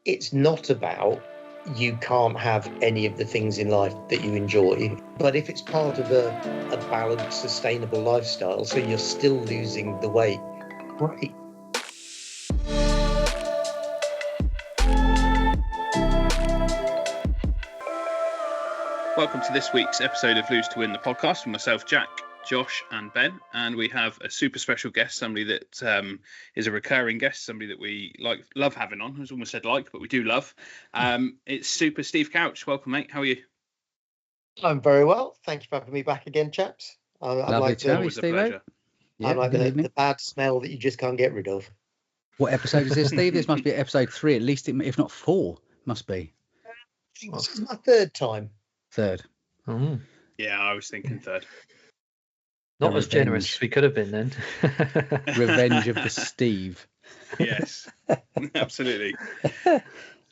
it's not about you can't have any of the things in life that you enjoy, but if it's part of a balanced, sustainable lifestyle, so you're still losing the weight, great. Welcome to this week's episode of Lose to Win, the podcast with myself, Jack, Josh and Ben, and we have a super special guest, somebody that is a recurring guest, somebody that we love having on. I was almost said like, but we do love. It's Super Steve Couch. Welcome, mate. How are you? I'm very well. Thank you for having me back again, chaps. Always a pleasure. Yeah, I'm like the bad smell that you just can't get rid of. What episode is this, Steve? This must be episode 3, at least, if not 4, must be. This is my third time. Third. Oh. Yeah, I was thinking third. Not as generous as we could have been then. Revenge of the Steve. Yes, absolutely.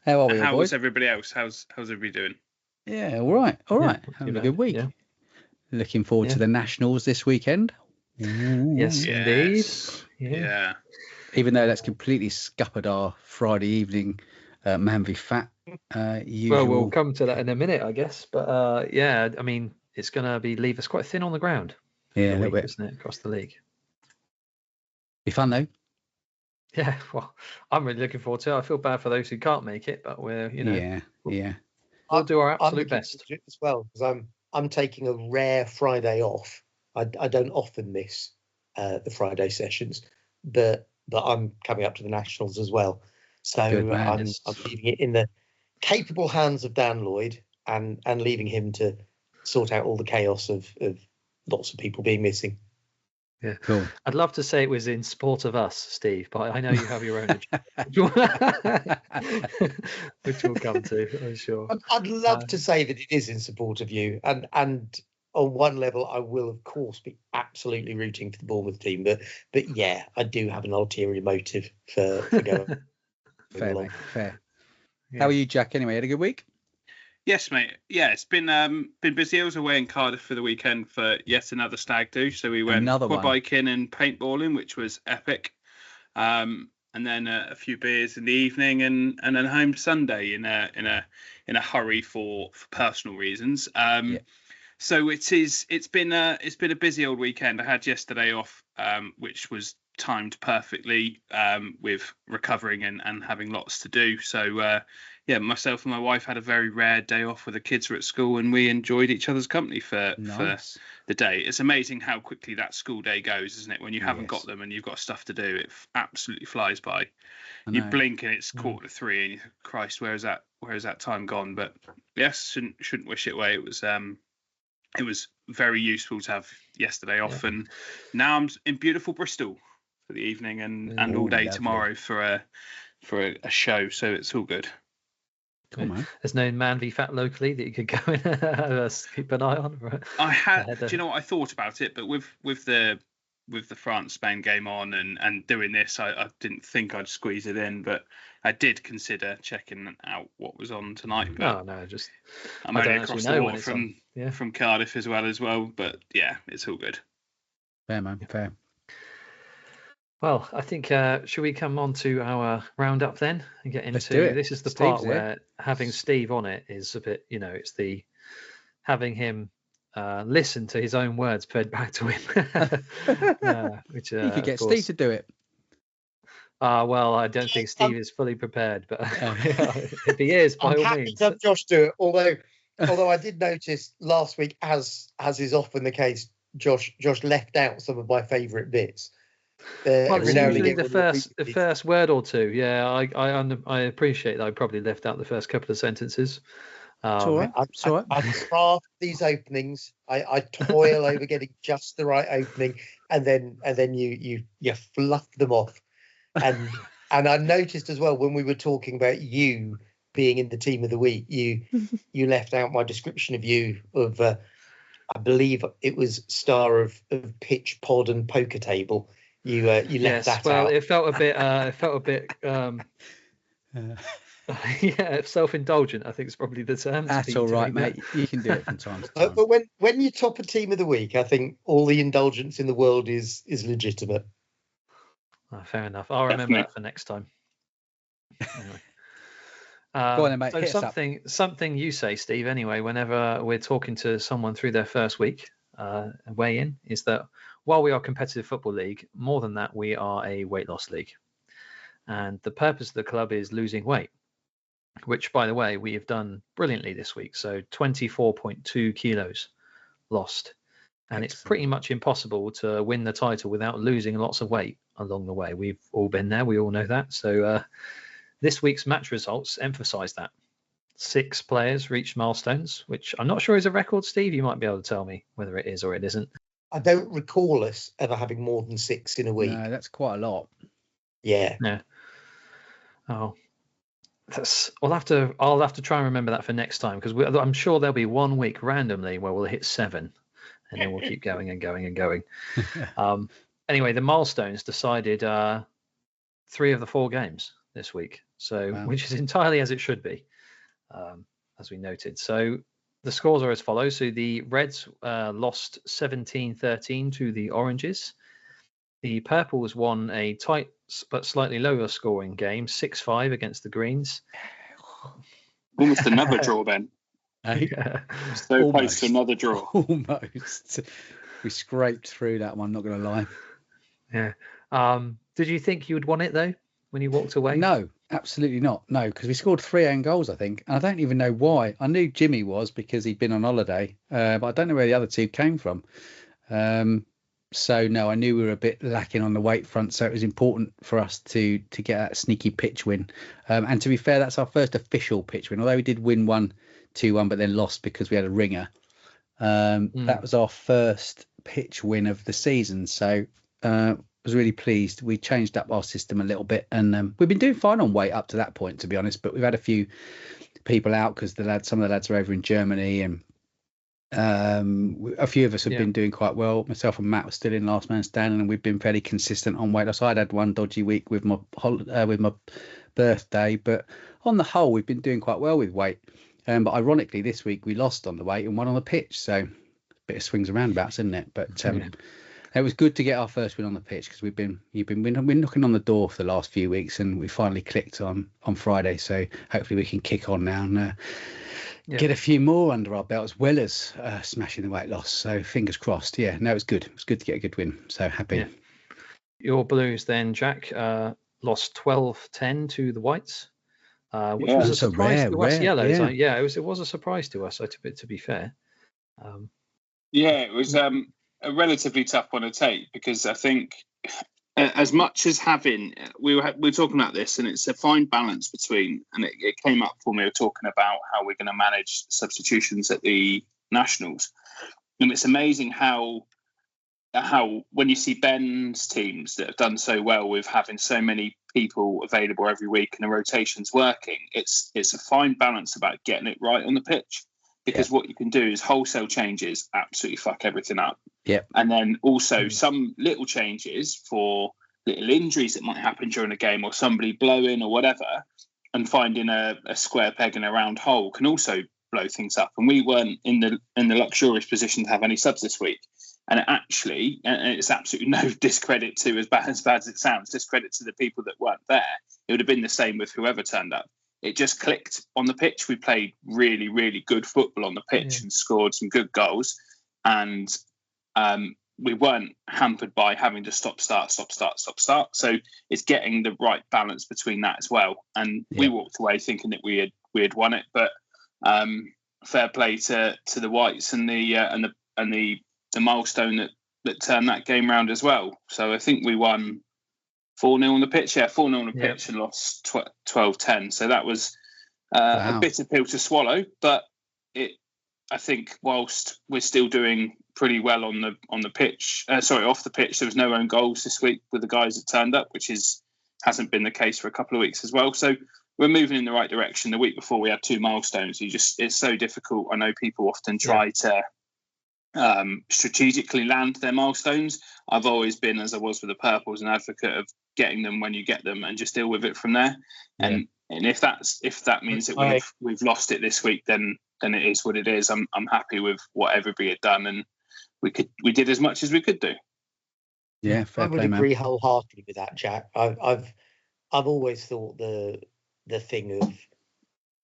How are we, How boys? was everybody else? How's everybody doing? Yeah, all right. Having a good week. Yeah. Looking forward to the Nationals this weekend. Yes, indeed. Yeah. Even though that's completely scuppered our Friday evening Man v Fat usual. Well, we'll come to that in a minute, I guess. But yeah, I mean, it's going to leave us quite thin on the ground. Yeah, a little bit. Isn't it, across the league? Be fun though. Yeah, well, I'm really looking forward to it. I feel bad for those who can't make it, but we're, we'll do our absolute best as well, because I'm taking a rare Friday off. I don't often miss the Friday sessions, but I'm coming up to the Nationals as well. So I'm leaving it in the capable hands of Dan Lloyd and leaving him to sort out all the chaos of lots of people being missing. Yeah, cool. I'd love to say it was in support of us, Steve, but I know you have your own agenda, which we'll come to, I'm sure. I'd love to say that it is in support of you, and on one level, I will of course be absolutely rooting for the Bournemouth team, but yeah, I do have an ulterior motive for going. Fair, mate, fair. Yeah. How are you, Jack? Anyway, had a good week? Yes, mate. Yeah, it's been busy. I was away in Cardiff for the weekend for yet another stag do. So we went quad biking and paintballing, which was epic. And then a few beers in the evening, and then home Sunday in a hurry for personal reasons. So it's been a busy old weekend. I had yesterday off, which was timed perfectly with recovering and having lots to do. So myself and my wife had a very rare day off where the kids were at school, and we enjoyed each other's company for the day. It's amazing how quickly that school day goes, isn't it? When you haven't got them and you've got stuff to do, it absolutely flies by. You blink and it's 2:45, and you think, Christ, where is that time gone? But yes, shouldn't wish it away. It was very useful to have yesterday off, and now I'm in beautiful Bristol for the evening and all day tomorrow for a show. So it's all good. Cool, there's no Man v Fat locally that you could go and keep an eye on, right? I had. Do you know what? I thought about it, but with the France Spain game on and doing this, I didn't think I'd squeeze it in, but I did consider checking out what was on tonight. But I'm only across the water from Cardiff as well. But yeah, it's all good. Fair, man. Fair. Well, I think should we come on to our roundup then and get into this? Is the Steve's part where having Steve on it is a bit, it's the having him listen to his own words fed back to him. Which you could get Steve to do it. Well, I don't think Steve is fully prepared, but if he is, by all means, to have Josh do it. Although I did notice last week, as is often the case, Josh left out some of my favourite bits. Well, it's usually the first word or two. Yeah, I appreciate that. I probably left out the first couple of sentences. It's all right. I craft these openings. I toil over getting just the right opening, and then you fluff them off. And I noticed as well when we were talking about you being in the team of the week, you left out my description of you of I believe it was star of pitch, pod, and poker table. You left that out. Well, it felt a bit. Self-indulgent, I think is probably the term. That's all right, mate. You can do it from time to time. But when you top a team of the week, I think all the indulgence in the world is legitimate. Oh, fair enough. I'll remember that for next time. Anyway. Go on then, mate. So something you say, Steve, anyway, whenever we're talking to someone through their first week weigh in, is that while we are a competitive football league, more than that, we are a weight loss league. And the purpose of the club is losing weight, which, by the way, we have done brilliantly this week. So 24.2 kilos lost. And Excellent. It's pretty much impossible to win the title without losing lots of weight along the way. We've all been there. We all know that. So this week's match results emphasize that. 6 players reached milestones, which I'm not sure is a record. Steve, you might be able to tell me whether it is or it isn't. I don't recall us ever having more than 6 in a week. No, that's quite a lot. Yeah. Oh, I'll have to try and remember that for next time, because I'm sure there'll be one week randomly where we'll hit 7, and then we'll keep going and going and going. Anyway, the milestones decided 3 of the 4 games this week, so wow. Which is entirely as it should be, as we noted. So the scores are as follows. So the Reds lost 17-13 to the Oranges. The Purples won a tight but slightly lower scoring game, 6-5 against the Greens. Almost another draw, Ben. So close to another draw. Almost. We scraped through that one, not going to lie. Yeah. Did you think you would won it, though, when you walked away? No, absolutely not. No, because we scored 3 own goals, I think. And I don't even know why. I knew Jimmy was because he'd been on holiday, but I don't know where the other 2 came from. So, no, I knew we were a bit lacking on the weight front, so it was important for us to get that sneaky pitch win. And to be fair, that's our first official pitch win, although we did win 2-1, but then lost because we had a ringer. That was our first pitch win of the season, so I was really pleased. We changed up our system a little bit, and we've been doing fine on weight up to that point, to be honest, but we've had a few people out because some of the lads are over in Germany, and a few of us have been doing quite well. Myself and Matt were still in last man standing, and we've been fairly consistent on weight loss. I'd had one dodgy week with my birthday, but on the whole, we've been doing quite well with weight. But ironically, this week we lost on the weight and won on the pitch. So a bit of swings and roundabouts, isn't it? But it was good to get our first win on the pitch, because we've been knocking on the door for the last few weeks, and we finally clicked on Friday. So hopefully we can kick on now and get a few more under our belt, as well as smashing the weight loss. So fingers crossed. Yeah, no, it was good. It was good to get a good win. So happy. Yeah. Your Blues then, Jack, lost 12-10 to the Whites, which was a surprise to us Yellows. It was a surprise to us, to be fair. It was a relatively tough one to take, because I think as much as having, we were talking about this, and it's a fine balance between, and it came up when we were talking about how we're going to manage substitutions at the Nationals. And it's amazing how when you see Ben's teams that have done so well with having so many people available every week and the rotations working, it's a fine balance about getting it right on the pitch, because what you can do is wholesale changes absolutely fuck everything up. Yep. And then also some little changes for little injuries that might happen during a game, or somebody blowing or whatever, and finding a square peg in a round hole can also blow things up. And we weren't in the luxurious position to have any subs this week. And it's absolutely no discredit to, as bad as it sounds, discredit to the people that weren't there. It would have been the same with whoever turned up. It just clicked on the pitch. We played really, really good football on the pitch and scored some good goals. And we weren't hampered by having to stop, start. So it's getting the right balance between that as well. And we walked away thinking that we had won it. But fair play to the Whites and the milestone that turned that game round as well. So I think we won 4-0 on the pitch. 4-0 on the pitch and lost 12-10. So that was a bitter pill to swallow. But I think whilst we're still doing pretty well on the pitch, off the pitch, there was no own goals this week with the guys that turned up, which hasn't been the case for a couple of weeks as well. So we're moving in the right direction. The week before we had 2 milestones. It's so difficult. I know people often try to strategically land their milestones. I've always been, as I was with the Purples, an advocate of getting them when you get them and just deal with it from there. And if that means that we've lost it this week, then it is what it is. I'm happy with what everybody had done, and we did as much as we could do. Yeah, fair play, man. I would agree wholeheartedly with that, Jack. I've always thought the thing of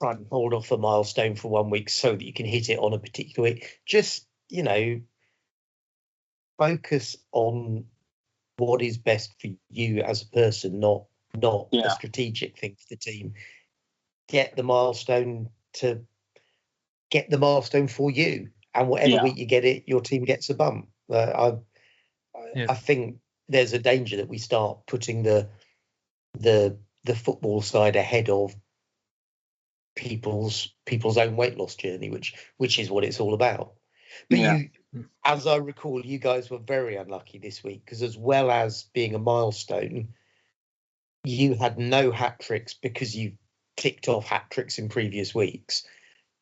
try and hold off a milestone for 1 week so that you can hit it on a particular week. Just, focus on what is best for you as a person, not a strategic thing for the team. Get the milestone for you, and whatever week you get it, your team gets a bump. I think there's a danger that we start putting the football side ahead of people's own weight loss journey, which is what it's all about. But you, as I recall, you guys were very unlucky this week, because as well as being a milestone, you had no hat tricks because you ticked off hat tricks in previous weeks.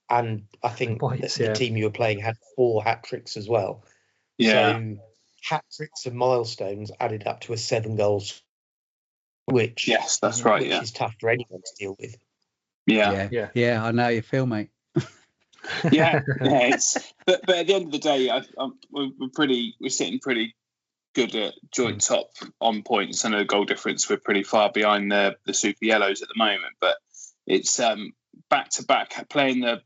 And I think the team you were playing had 4 hat tricks as well. Yeah. So hat tricks and milestones added up to a 7 goals, which that's right. Which is tough for anyone to deal with. Yeah. I know how you feel, mate. But at the end of the day, we're sitting pretty good at joint top on points. I know the goal difference, we're pretty far behind the Super Yellows at the moment, but it's back to back playing the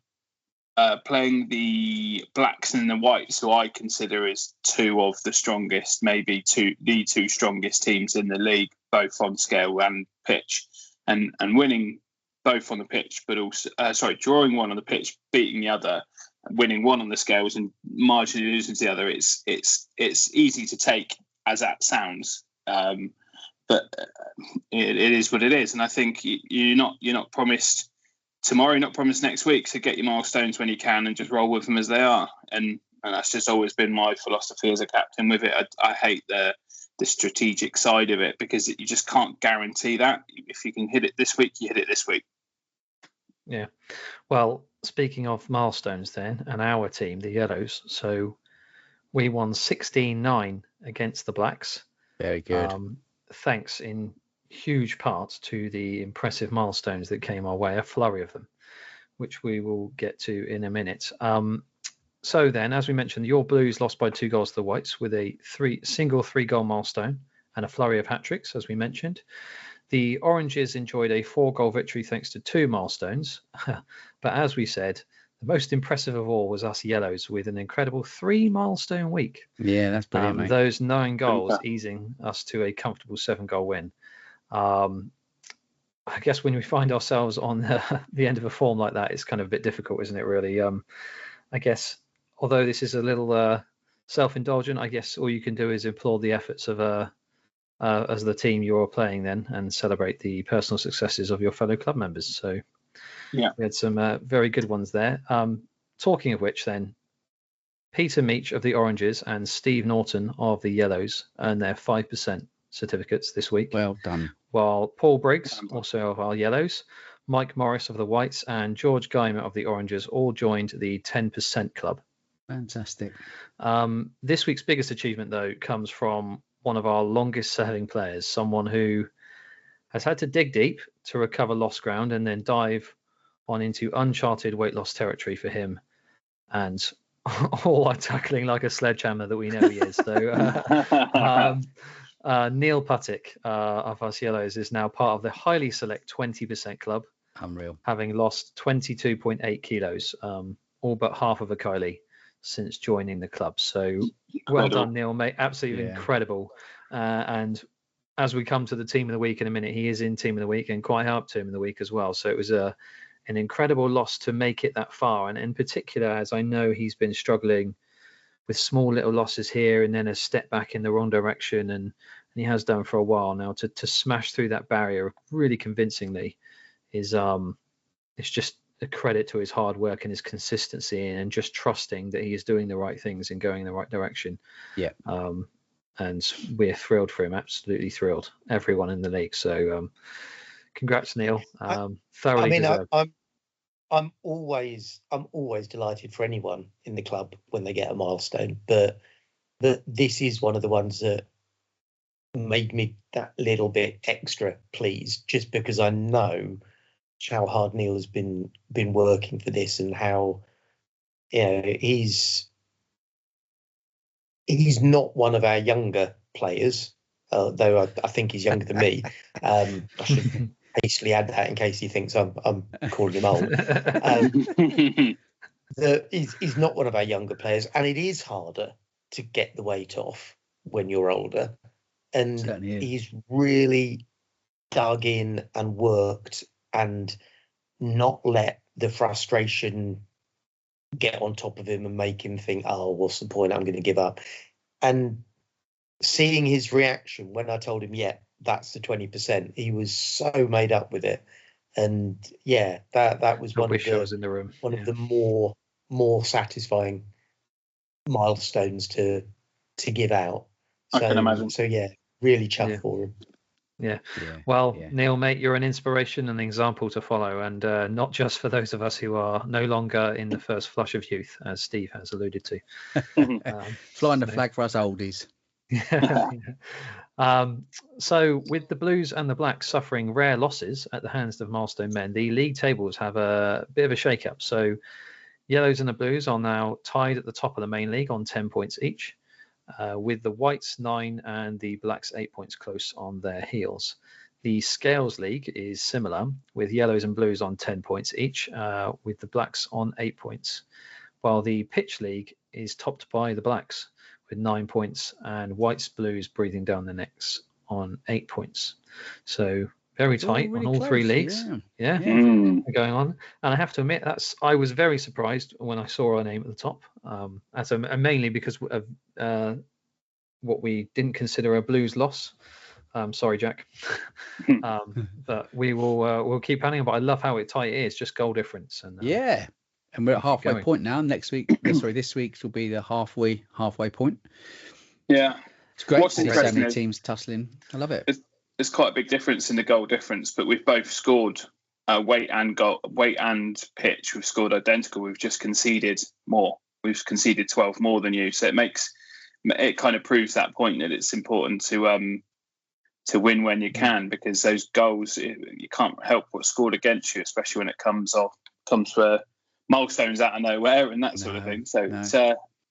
Blacks and the Whites, who I consider as 2 of the strongest, maybe the 2 strongest teams in the league, both on scale and pitch, and winning both on the pitch, but also drawing one on the pitch, beating the other, winning one on the scales, and marginally losing to the other. It's easy to take as that sounds, but it is what it is. And I think you're not promised tomorrow, you're not promised next week. So get your milestones when you can, and just roll with them as they are. And that's just always been my philosophy as a captain with it. I hate the strategic side of it, because you just can't guarantee that. If you can hit it this week, you hit it this week. Yeah. Well, speaking of milestones then, and our team, the Yellows, so we won 16-9 against the Blacks. Very good. Thanks in huge part to the impressive milestones that came our way, a flurry of them, which we will get to in a minute. So then, as we mentioned, your Blues lost by 2 goals to the Whites with a single 3-goal milestone and a flurry of hat-tricks, as we mentioned. The Oranges enjoyed a 4-goal victory thanks to 2 milestones. But as we said, the most impressive of all was us Yellows with an incredible 3-milestone week. Yeah, that's brilliant, mate. Those 9 goals easing us to a comfortable 7-goal win. I guess when we find ourselves on the end of a form like that, it's kind of a bit difficult, isn't it, really? I guess, although this is a little self-indulgent, I guess all you can do is applaud the efforts of as the team you're playing then, and celebrate the personal successes of your fellow club members. So we had some very good ones there. Talking of which then, Peter Meach of the Oranges and Steve Norton of the Yellows earned their 5% certificates this week. Well done. While Paul Briggs, also of our Yellows, Mike Morris of the Whites, and George Guymer of the Oranges all joined the 10% club. Fantastic. This week's biggest achievement, though, comes from one of our longest serving players, someone who has had to dig deep to recover lost ground and then dive on into uncharted weight loss territory for him, and all are tackling like a sledgehammer that we know he is. So Neil Puttick of us Yellows is now part of the highly select 20% club. Unreal. Having lost 22.8 kilos, all but half of a Kylie, since joining the club. So well done, Neil, mate. Absolutely incredible. And as we come to the team of the week in a minute, he is in team of the week and quite high up team of the week as well. So it was an incredible loss to make it that far. And in particular, as I know he's been struggling with small little losses here and then a step back in the wrong direction. And he has done for a while now, to smash through that barrier really convincingly is it's just a credit to his hard work and his consistency and just trusting that he is doing the right things and going in the right direction. Yeah. And we're thrilled for him, absolutely thrilled, everyone in the league. So congrats, Neil. Thoroughly deserved. I'm always delighted for anyone in the club when they get a milestone, but this is one of the ones that made me that little bit extra pleased, just because I know how hard Neil has been working for this, and how he's not one of our younger players, though I think he's younger than me. I hastily add that in case he thinks I'm calling him old. He's not one of our younger players, and it is harder to get the weight off when you're older. And he's really dug in and worked and not let the frustration get on top of him and make him think, oh, what's the point? I'm going to give up. And seeing his reaction when I told him, yeah, that's the 20%, he was so made up with it. And yeah, that was one of the more satisfying milestones to give out. I can imagine. So yeah, really chuffed for him. Yeah. Well, Neil, mate, you're an inspiration and an example to follow, and not just for those of us who are no longer in the first flush of youth, as Steve has alluded to. Flying the flag for us oldies. So with the Blues and the Blacks suffering rare losses at the hands of milestone men, the league tables have a bit of a shake-up. So Yellows and the Blues are now tied at the top of the main league on 10 points each, with the Whites 9 and the Blacks 8 points close on their heels. The Scales League is similar, with Yellows and Blues on 10 points each, with the Blacks on 8 points, while the Pitch League is topped by the Blacks with 9 points and Whites Blues breathing down their necks on 8 points. So very tight really on all close, three leagues. Yeah. Going on. And I have to admit, I was very surprised when I saw our name at the top, mainly because of what we didn't consider a Blues loss. Sorry, Jack. But we'll keep adding. But I love how tight it is, just goal difference. And and we're at halfway point now. Next week, this week's will be the halfway point. Yeah, it's great to see so many teams tussling. I love it. There's quite a big difference in the goal difference, but we've both scored weight and pitch. We've scored identical. We've just conceded more. We've conceded 12 more than you. So it kind of proves that point that it's important to win when you can, because those goals, you can't help what's scored against you, especially when it comes for milestones out of nowhere and that sort of thing. So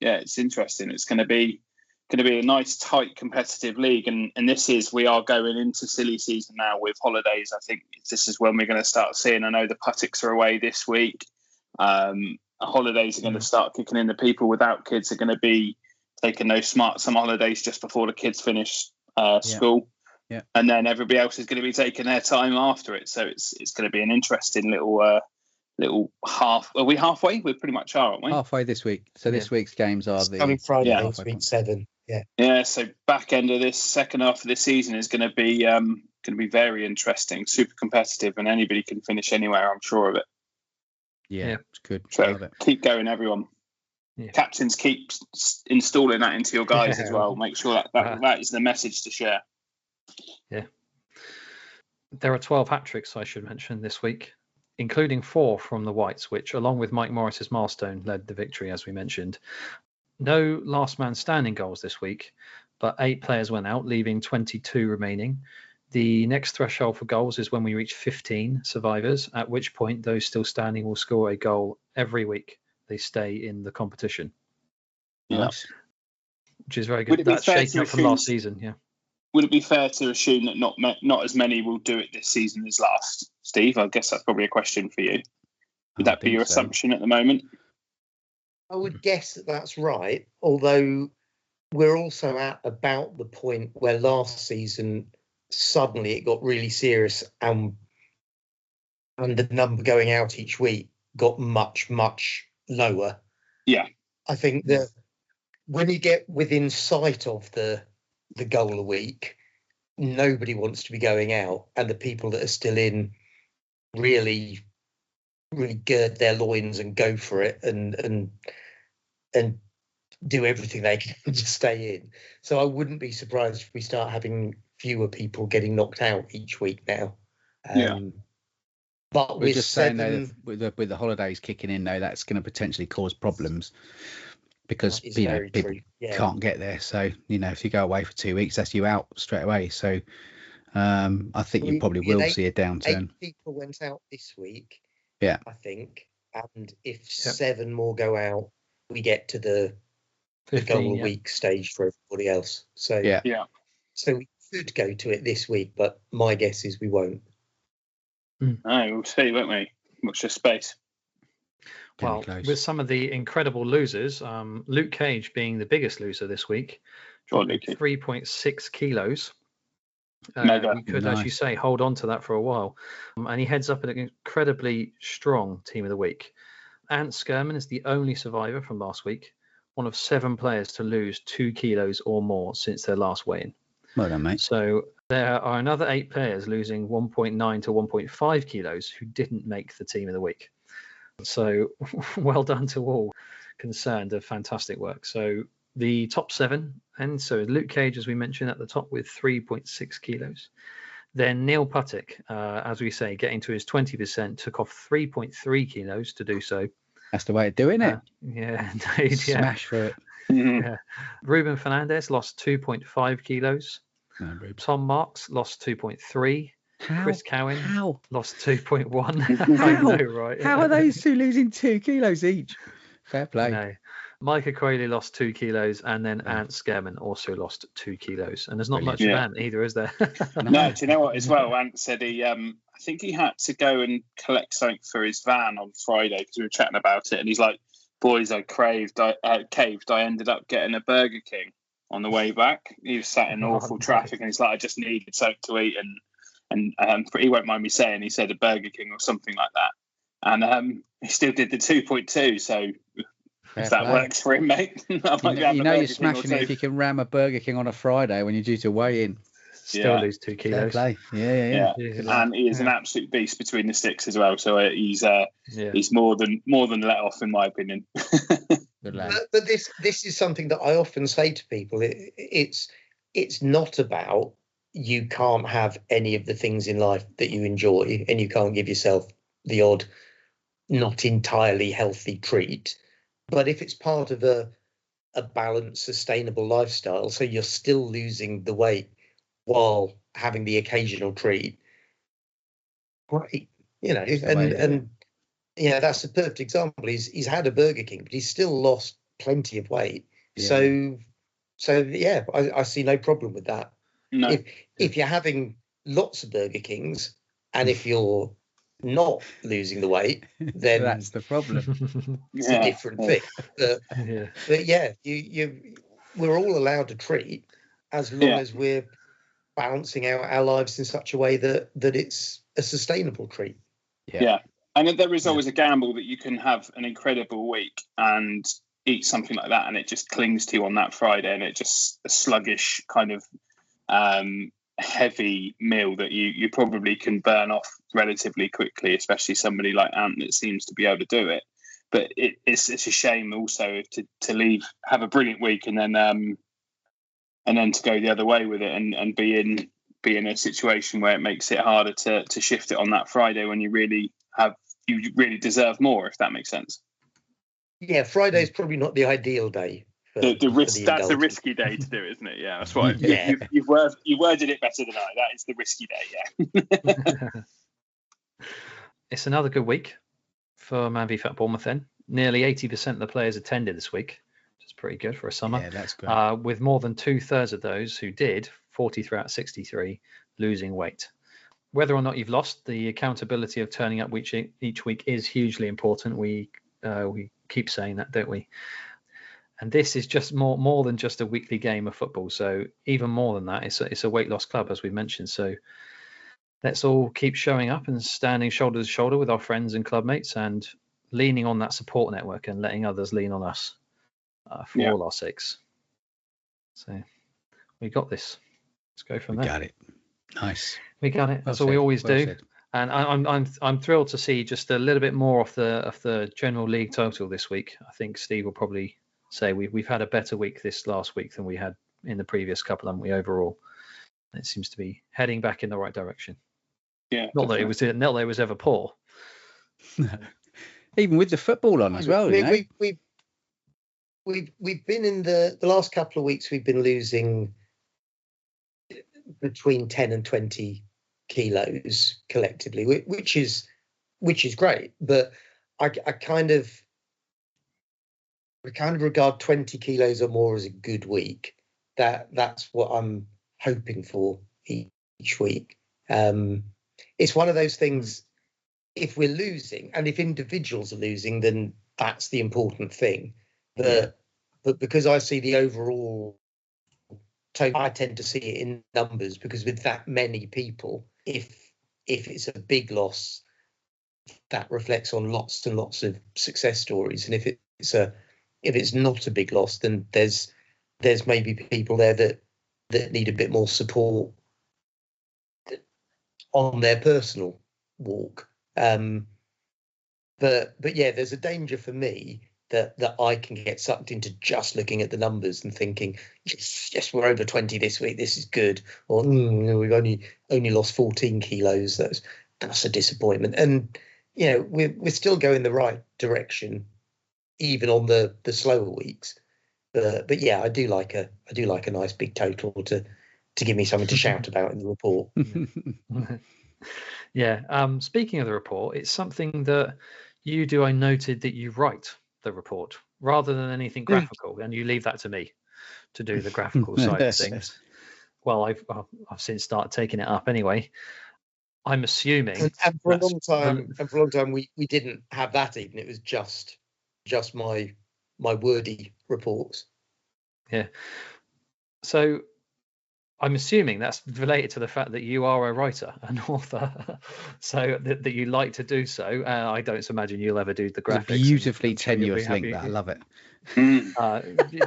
it's interesting. It's going to be a nice, tight, competitive league, and we are going into silly season now with holidays. I think this is when we're going to start seeing. I know the Puttocks are away this week. Holidays are going to start kicking in. The people without kids are going to be taking those summer holidays just before the kids finish school. Yeah. And then everybody else is going to be taking their time after it. So it's going to be an interesting little half. Are we halfway? We pretty much are, aren't we? Halfway this week. So this week's games are coming Friday, week 7. Yeah. Yeah. So back end of this second half of this season is going to be very interesting, super competitive, and anybody can finish anywhere. I'm sure of it. Yeah. It's good. So keep going, everyone. Yeah. Captains, keep installing that into your guys as well. Make sure that is the message to share. Yeah. There are 12 hat-tricks, I should mention, this week, including 4 from the Whites, which, along with Mike Morris's milestone, led the victory, as we mentioned. No last man standing goals this week, but 8 players went out, leaving 22 remaining. The next threshold for goals is when we reach 15 survivors, at which point those still standing will score a goal every week they stay in the competition. Nice. Which is very good. That's shaken up from last season, yeah. Would it be fair to assume that not as many will do it this season as last, Steve? I guess that's probably a question for you. Would that be your assumption at the moment? I would guess that's right, although we're also at about the point where last season suddenly it got really serious and the number going out each week got much, much lower. Yeah. I think that when you get within sight of the goal a week, nobody wants to be going out, and the people that are still in really gird their loins and go for it and do everything they can to stay in. So I wouldn't be surprised if we start having fewer people getting knocked out each week now. But we're just saying though, with the holidays kicking in, though, that's going to potentially cause problems because people can't get there. So if you go away for 2 weeks, that's you out straight away. So I think you probably will see a downturn. 8 people went out this week. Yeah, I think, and if 7 more go out, we get to the 15, goal a week stage for everybody else. So yeah. So we could go to it this week, but my guess is we won't. No, we'll see, won't we? Watch this space. Well, with some of the incredible losers, Luke Cage being the biggest loser this week, dropping 3.6 kilos. We could actually say hold on to that for a while. And he heads up an incredibly strong team of the week. Ant Skerman is the only survivor from last week, one of 7 players to lose 2 kilos or more since their last weigh-in. Well done, mate. So there are another 8 players losing 1.9 to 1.5 kilos who didn't make the team of the week. So well done to all concerned. Of fantastic work. So the top 7, and so Luke Cage, as we mentioned, at the top with 3.6 kilos. Then Neil Puttick, as we say, getting to his 20%, took off 3.3 kilos to do so. That's the way of doing it. Yeah, indeed. Smash for it. Yeah. Ruben Fernandez lost 2.5 kilos. No, Tom Marks lost 2.3. Chris Cowan lost 2.1. I know, right? How are those two losing 2 kilos each? Fair play. No. Micah Quayle lost 2 kilos, and then Ant Skerman also lost 2 kilos. And there's not much of Ant either, is there? No, do you know what? As well, Ant said I think he had to go and collect something for his van on Friday because we were chatting about it, and he's like, "Boys, I caved. I ended up getting a Burger King on the way back. He was sat in awful traffic, and he's like, I just needed something to eat, and he won't mind me saying, he said a Burger King or something like that, and he still did the 2.2. So if that works for him, mate, you're smashing it if you can ram a Burger King on a Friday when you're due to weigh in. Still lose 2 kilos. Fair play. Yeah. And he is an absolute beast between the sticks as well. So he's more than let off, in my opinion. But this is something that I often say to people. It's not about you can't have any of the things in life that you enjoy, and you can't give yourself the odd not entirely healthy treat. But if it's part of a balanced, sustainable lifestyle, so you're still losing the weight while having the occasional treat, great, and that's a perfect example. He's had a Burger King, but he's still lost plenty of weight. Yeah. So I see no problem with that. No. If you're having lots of Burger Kings, and if you're not losing the weight, then that's the problem. It's a different thing. But we're all allowed to treat as long as we're balancing out our lives in such a way that it's a sustainable treat. Yeah. And there is always a gamble that you can have an incredible week and eat something like that, and it just clings to you on that Friday, and it's just a sluggish kind of heavy meal that you probably can burn off relatively quickly, especially somebody like Ant that seems to be able to do it. But it's a shame also to have a brilliant week and then to go the other way with it and be in a situation where it makes it harder to shift it on that Friday when you really deserve more, if that makes sense. Yeah, Friday is probably not the ideal day. That's the risky day to do it, isn't it? Yeah, that's why. You've worded it better than I. That is the risky day. Yeah. It's another good week for Man v Fat Bournemouth. Then nearly 80% of the players attended this week, which is pretty good for a summer. Yeah, that's great. With more than 2/3 of those who did, 43 out of 63, losing weight. Whether or not you've lost, the accountability of turning up each week is hugely important. We keep saying that, don't we? And this is just more than just a weekly game of football. So even more than that, it's a weight loss club, as we mentioned. So let's all keep showing up and standing shoulder to shoulder with our friends and club mates and leaning on that support network and letting others lean on us for all our sakes. So we got this. Let's go from there. Got it. Nice. We got it. That's all we always do. Said. And I'm thrilled to see just a little bit more of the general league total this week. I think Steve will probably say we've had a better week this last week than we had in the previous couple, haven't we, overall? It seems to be heading back in the right direction. Yeah. Not that it was ever poor. Even with the football on as well. We've been in the last couple of weeks, we've been losing between 10 and 20 kilos collectively, which is great. But I kind of regard 20 kilos or more as a good week. That's what I'm hoping for each week. It's one of those things if we're losing, and if individuals are losing, then that's the important thing. But because I see the overall, I tend to see it in numbers, because with that many people, if it's a big loss, that reflects on lots and lots of success stories. And if it's not a big loss, then there's maybe people there that need a bit more support on their personal walk. But yeah, there's a danger for me that I can get sucked into just looking at the numbers and thinking, yes, we're over 20 this week, this is good, or we've only lost 14 kilos, that's a disappointment. And we're still going the right direction, even on the slower weeks. But yeah, I do like a nice big total to give me something to shout about in the report. Yeah. Speaking of the report, it's something that you do. I noted that you write the report rather than anything graphical, and you leave that to me to do the graphical side of things. Well, I've since started taking it up anyway. I'm assuming. And for a long time, we didn't have that even. It was just my wordy reports. Yeah. So I'm assuming that's related to the fact that you are a writer, an author, so that you like to do so. I don't imagine you'll ever do the graphics. Beautifully tenuous link that. I love it.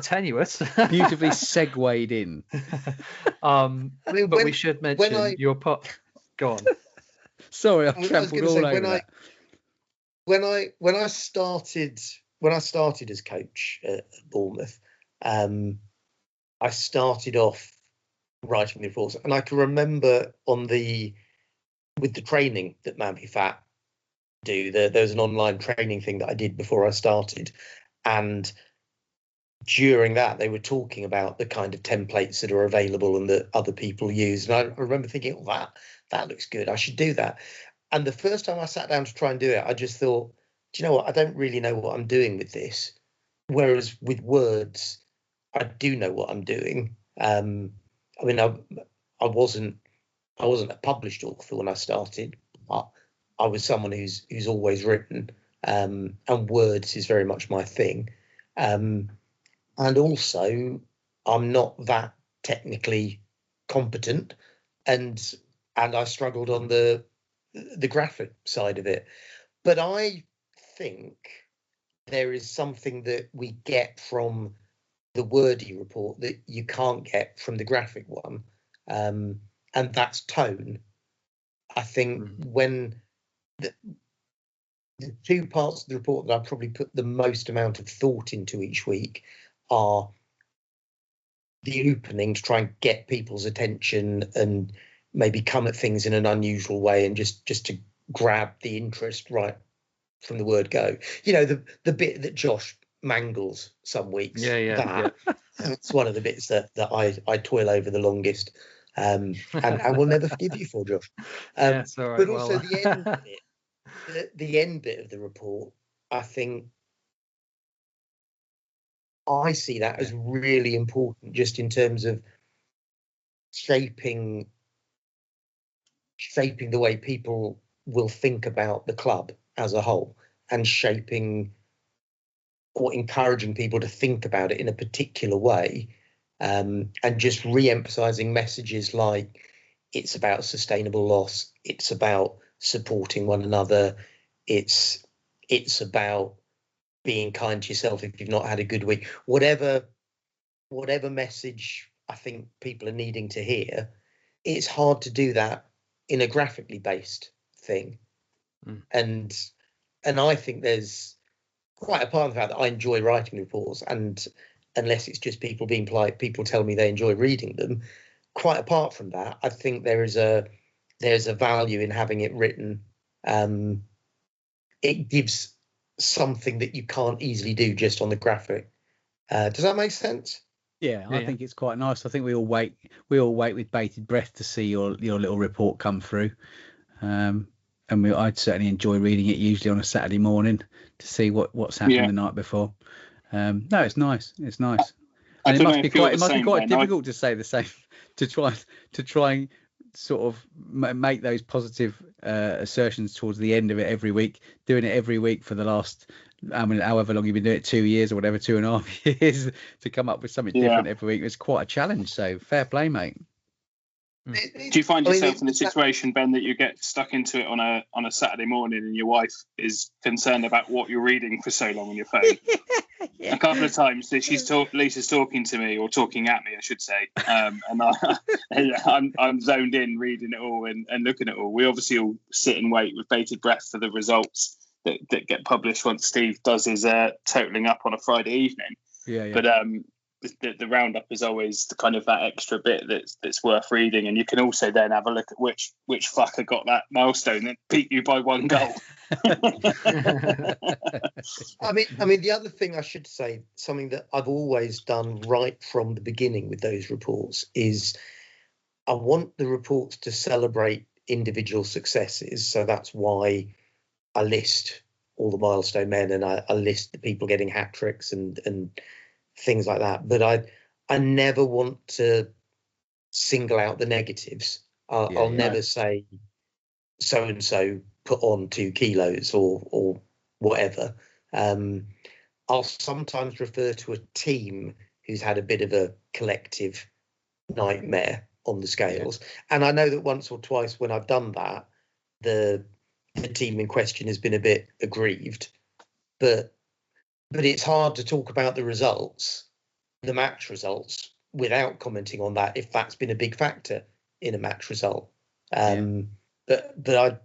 Tenuous. Beautifully segued in. But we should mention your pot. Go on. Sorry, I've trampled all over that. When I started as coach at Bournemouth, I started off writing the reports, and I can remember with the training that Man Be Fat do, there was an online training thing that I did before I started, and during that they were talking about the kind of templates that are available and that other people use, and I remember thinking, that looks good, I should do that. And the first time I sat down to try and do it, I just thought, do you know what, I don't really know what I'm doing with this, whereas with words I do know what I'm doing. I mean, I wasn't a published author when I started. I was someone who's always written, and words is very much my thing. And also, I'm not that technically competent, and I struggled on the graphic side of it. But I think there is something that we get from the wordy report that you can't get from the graphic one, and that's tone. I think when the two parts of the report that I probably put the most amount of thought into each week are the opening, to try and get people's attention and maybe come at things in an unusual way, and just to grab the interest right from the word go. The bit that Josh mangles some weeks. That's one of the bits that I toil over the longest, and I will never forgive you for, Josh. Right. But also the end bit, the end bit of the report, I think I see that as really important, just in terms of shaping the way people will think about the club as a whole, and shaping or encouraging people to think about it in a particular way, and just re-emphasizing messages like it's about sustainable loss, it's about supporting one another, it's about being kind to yourself if you've not had a good week. Whatever message I think people are needing to hear, it's hard to do that in a graphically based thing. And I think there's, quite apart from the fact that I enjoy writing reports, and unless it's just people being polite, people tell me they enjoy reading them, quite apart from that, I think there's a value in having it written. It gives something that you can't easily do just on the graphic. Does that make sense? Yeah, I think it's quite nice. I think we all wait with bated breath to see your little report come through. I'd certainly enjoy reading it, usually on a Saturday morning, to see what's happened the night before. No, it's nice. It's nice. And it must be quite difficult to say the same, to try and sort of make those positive assertions towards the end of it every week, doing it every week for the last, I mean, however long you've been doing it, 2 years or whatever, 2.5 years, to come up with something different every week. It's quite a challenge. So fair play, mate. Do you find yourself in the situation, Ben, that you get stuck into it on a Saturday morning and your wife is concerned about what you're reading for so long on your phone? A couple of times Lisa's talking to me, or talking at me, I should say, and I'm zoned in reading it all and looking at it all. We obviously all sit and wait with bated breath for the results that get published once Steve does his totaling up on a Friday evening. But the roundup is always the kind of that extra bit that's worth reading, and you can also then have a look at which fucker got that milestone that beat you by 1 goal. I mean, the other thing I should say, something that I've always done right from the beginning with those reports, is I want the reports to celebrate individual successes. So that's why I list all the milestone men, and I list the people getting hat tricks and things like that. But I never want to single out the negatives. I'll never say so and so put on 2 kilos or whatever. I'll sometimes refer to a team who's had a bit of a collective nightmare on the scales, and I know that once or twice when I've done that, the team in question has been a bit aggrieved, but it's hard to talk about the results, the match results, without commenting on that if that's been a big factor in a match result. But I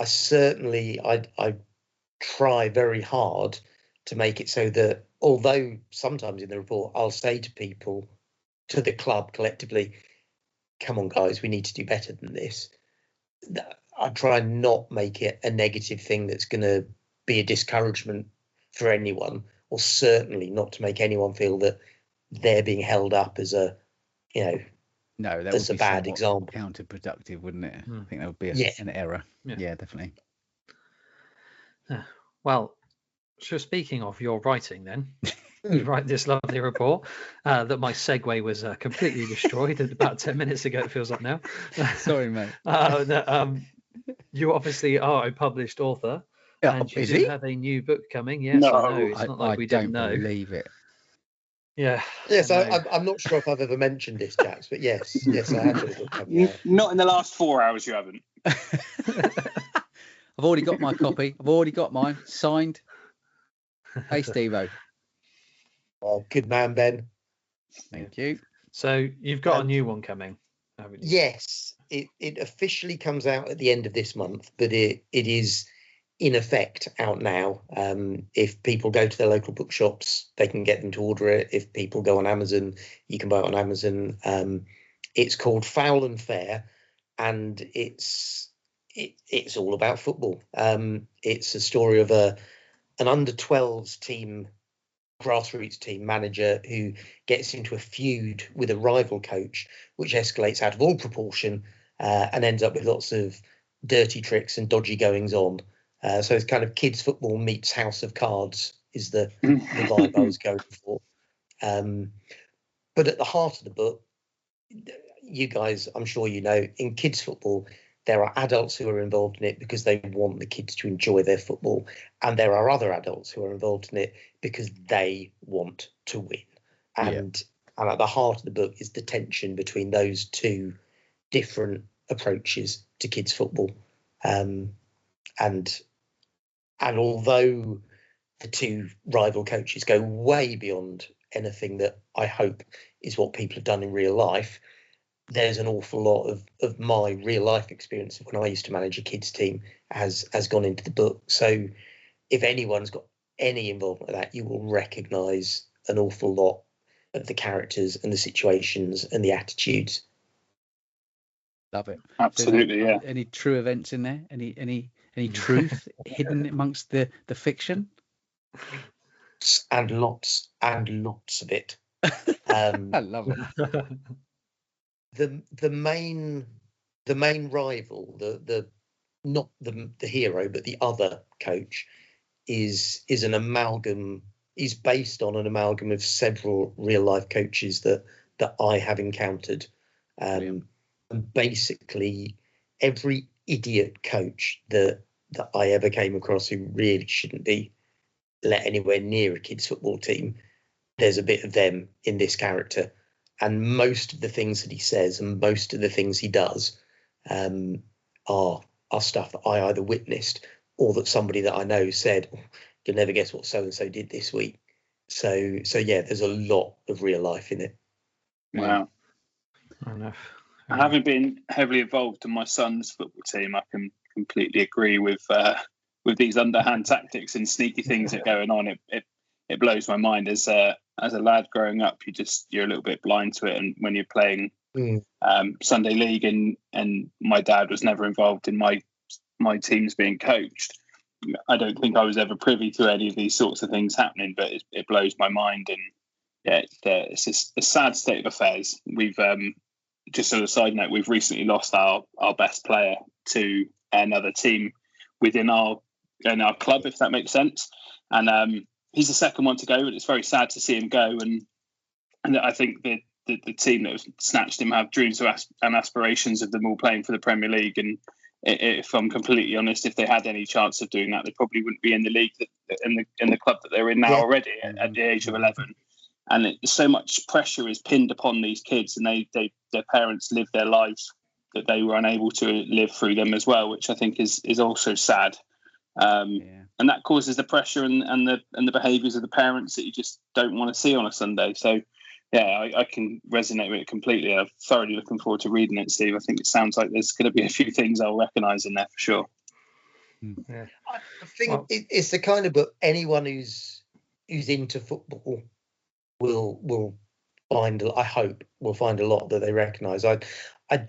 certainly I try very hard to make it so that, although sometimes in the report I'll say to people, to the club collectively, come on guys, we need to do better than this, I try and not make it a negative thing that's going to be a discouragement for anyone, or certainly not to make anyone feel that they're being held up as a, that as a bad example. Counterproductive, wouldn't it? I think that would be an error. Yeah, definitely. Well, so speaking of your writing, then you write this lovely report that my segue was completely destroyed about 10 minutes ago. It feels like now. Sorry, mate. You obviously are a published author. Yeah, and you do have a new book coming. Yes, no, I know. It's not like we didn't know. I don't believe it. Yeah. Yes, I'm not sure if I've ever mentioned this, Jax, but yes, I have got a book coming out. Not in the last 4 hours, you haven't. I've already got my copy. I've already got mine signed. Hey, Steve-O. Oh, good man, Ben. Thank you. So you've got a new one coming, haven't you? Yes, it officially comes out at the end of this month, but it is in effect out now. If people go to their local bookshops, they can get them to order it. If people go on Amazon, you can buy it on Amazon. It's called Foul and Fair, and it's all about football. It's a story of an under-12s team, grassroots team manager who gets into a feud with a rival coach, which escalates out of all proportion and ends up with lots of dirty tricks and dodgy goings on. So it's kind of kids football meets House of Cards is the vibe I was going for. But at the heart of the book, you guys, I'm sure you know, in kids football, there are adults who are involved in it because they want the kids to enjoy their football. And there are other adults who are involved in it because they want to win. And at the heart of the book is the tension between those two different approaches to kids football. And although the two rival coaches go way beyond anything that I hope is what people have done in real life, there's an awful lot of my real life experience of when I used to manage a kids team has gone into the book. So if anyone's got any involvement with that, you will recognise an awful lot of the characters and the situations and the attitudes. Love it. Absolutely, so, any true events in there? Any truth hidden amongst the fiction? And lots of it. I love it. The main rival, the not the hero, but the other coach is an amalgam. Is based on an amalgam of several real life coaches that I have encountered. basically every idiot coach that I ever came across who really shouldn't be let anywhere near a kids' football team, there's a bit of them in this character. And most of the things that he says and most of the things he does are stuff that I either witnessed or that somebody that I know said, you'll never guess what so-and-so did this week. So yeah, there's a lot of real life in it. Wow. Fair enough. Having been heavily involved in my son's football team, I can completely agree with these underhand tactics and sneaky things that are going on. It blows my mind. As a lad growing up, you're a little bit blind to it. And when you're playing Sunday League and my dad was never involved in my teams being coached, I don't think I was ever privy to any of these sorts of things happening. But it blows my mind. And yeah, it's a sad state of affairs. We've just on a side note, we've recently lost our best player to another team within our club, if that makes sense. And he's the second one to go, and it's very sad to see him go. And I think the team that snatched him have dreams and aspirations of them all playing for the Premier League. And if I'm completely honest, if they had any chance of doing that, they probably wouldn't be in the league in the club that they're in now already at the age of 11. And so much pressure is pinned upon these kids, and their parents live their lives that they were unable to live through them as well, which I think is also sad. And that causes the pressure and the behaviours of the parents that you just don't want to see on a Sunday. So, yeah, I can resonate with it completely. I'm thoroughly looking forward to reading it, Steve. I think it sounds like there's going to be a few things I'll recognise in there for sure. Yeah. I think it's the kind of book anyone who's into football will find. I hope will find a lot that they recognise. I've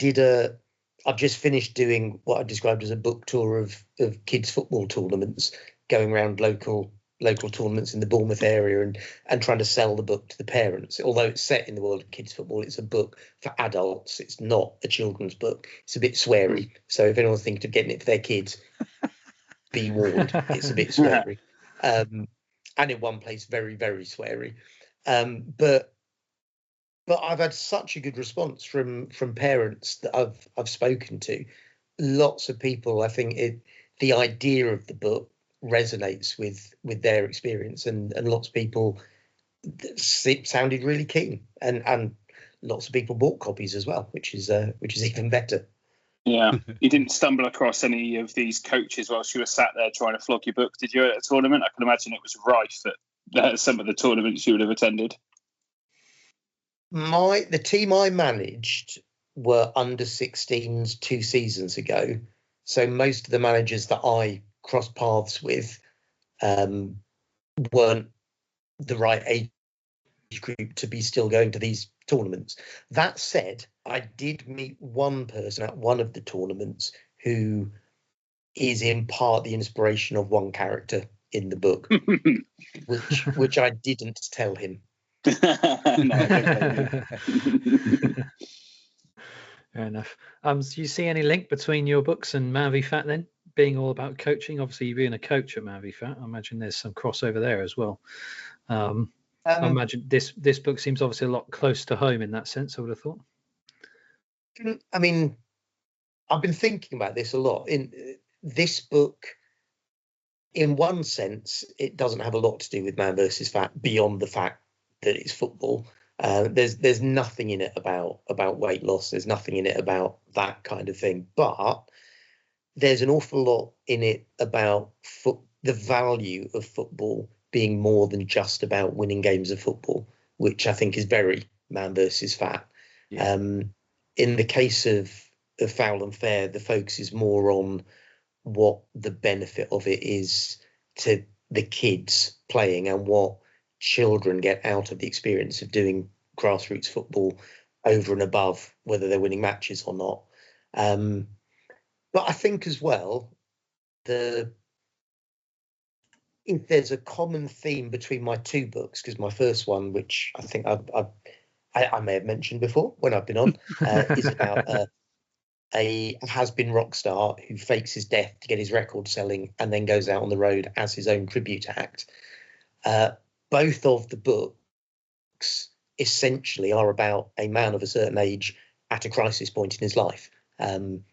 just finished doing what I described as a book tour of kids football tournaments, going around local tournaments in the Bournemouth area and trying to sell the book to the parents. Although it's set in the world of kids football, it's a book for adults. It's not a children's book. It's a bit sweary. So if anyone's thinking of getting it for their kids, be warned. It's a bit sweary. And in one place, very, very sweary. But I've had such a good response from parents that I've spoken to. Lots of people, I think the idea of the book resonates with their experience, and lots of people sounded really keen, and lots of people bought copies as well, which is even better. Yeah, you didn't stumble across any of these coaches whilst you were sat there trying to flog your book, did you, at a tournament? I can imagine it was rife at some of the tournaments you would have attended. The team I managed were under 16s 2 seasons ago, so most of the managers that I crossed paths with weren't the right age group to be still going to these tournaments. That said, I did meet one person at one of the tournaments who is in part the inspiration of one character in the book, which I didn't tell him. Fair enough. Do you see any link between your books and Man v Fat then, being all about coaching? Obviously, you being a coach at Man v Fat, I imagine there's some crossover there as well. I imagine this book seems obviously a lot close to home in that sense, I would have thought. I mean, I've been thinking about this a lot. In this book, in one sense, it doesn't have a lot to do with Man versus Fat beyond the fact that it's football. There's nothing in it about weight loss. There's nothing in it about that kind of thing. But there's an awful lot in it about the value of football being more than just about winning games of football, which I think is very Man versus Fat. Yeah. In the case of Foul and Fair, the focus is more on what the benefit of it is to the kids playing and what children get out of the experience of doing grassroots football over and above whether they're winning matches or not. But I think as well, if there's a common theme between my two books, because my first one, which I think I may have mentioned before when I've been on, is about a has-been rock star who fakes his death to get his record selling and then goes out on the road as his own tribute act. Both of the books essentially are about a man of a certain age at a crisis point in his life. And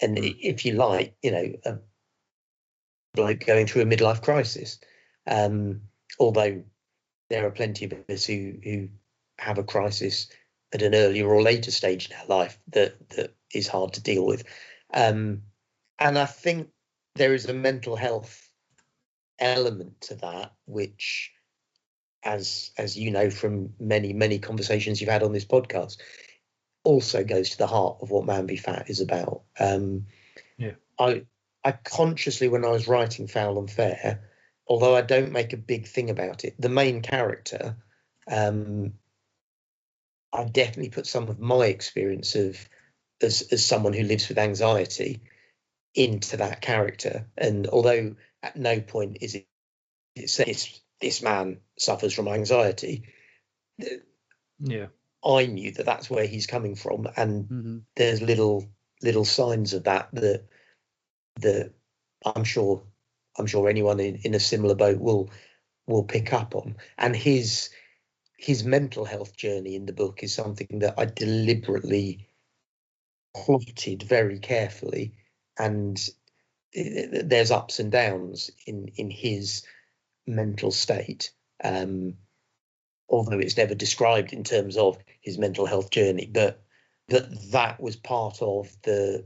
if you like, a bloke going through a midlife crisis. Although there are plenty of us who have a crisis at an earlier or later stage in our life that is hard to deal with. And I think there is a mental health element to that, which, as you know from many conversations you've had on this podcast, also goes to the heart of what Man v Fat is about. I consciously, when I was writing Foul and Fair, although I don't make a big thing about it, the main character, I definitely put some of my experience as someone who lives with anxiety into that character. And although at no point is it says this man suffers from anxiety, I knew that that's where he's coming from, and there's little signs of that I'm sure anyone in a similar boat will pick up on. And his mental health journey in the book is something that I deliberately plotted very carefully, and there's ups and downs in his mental state, although it's never described in terms of his mental health journey, but that was part of the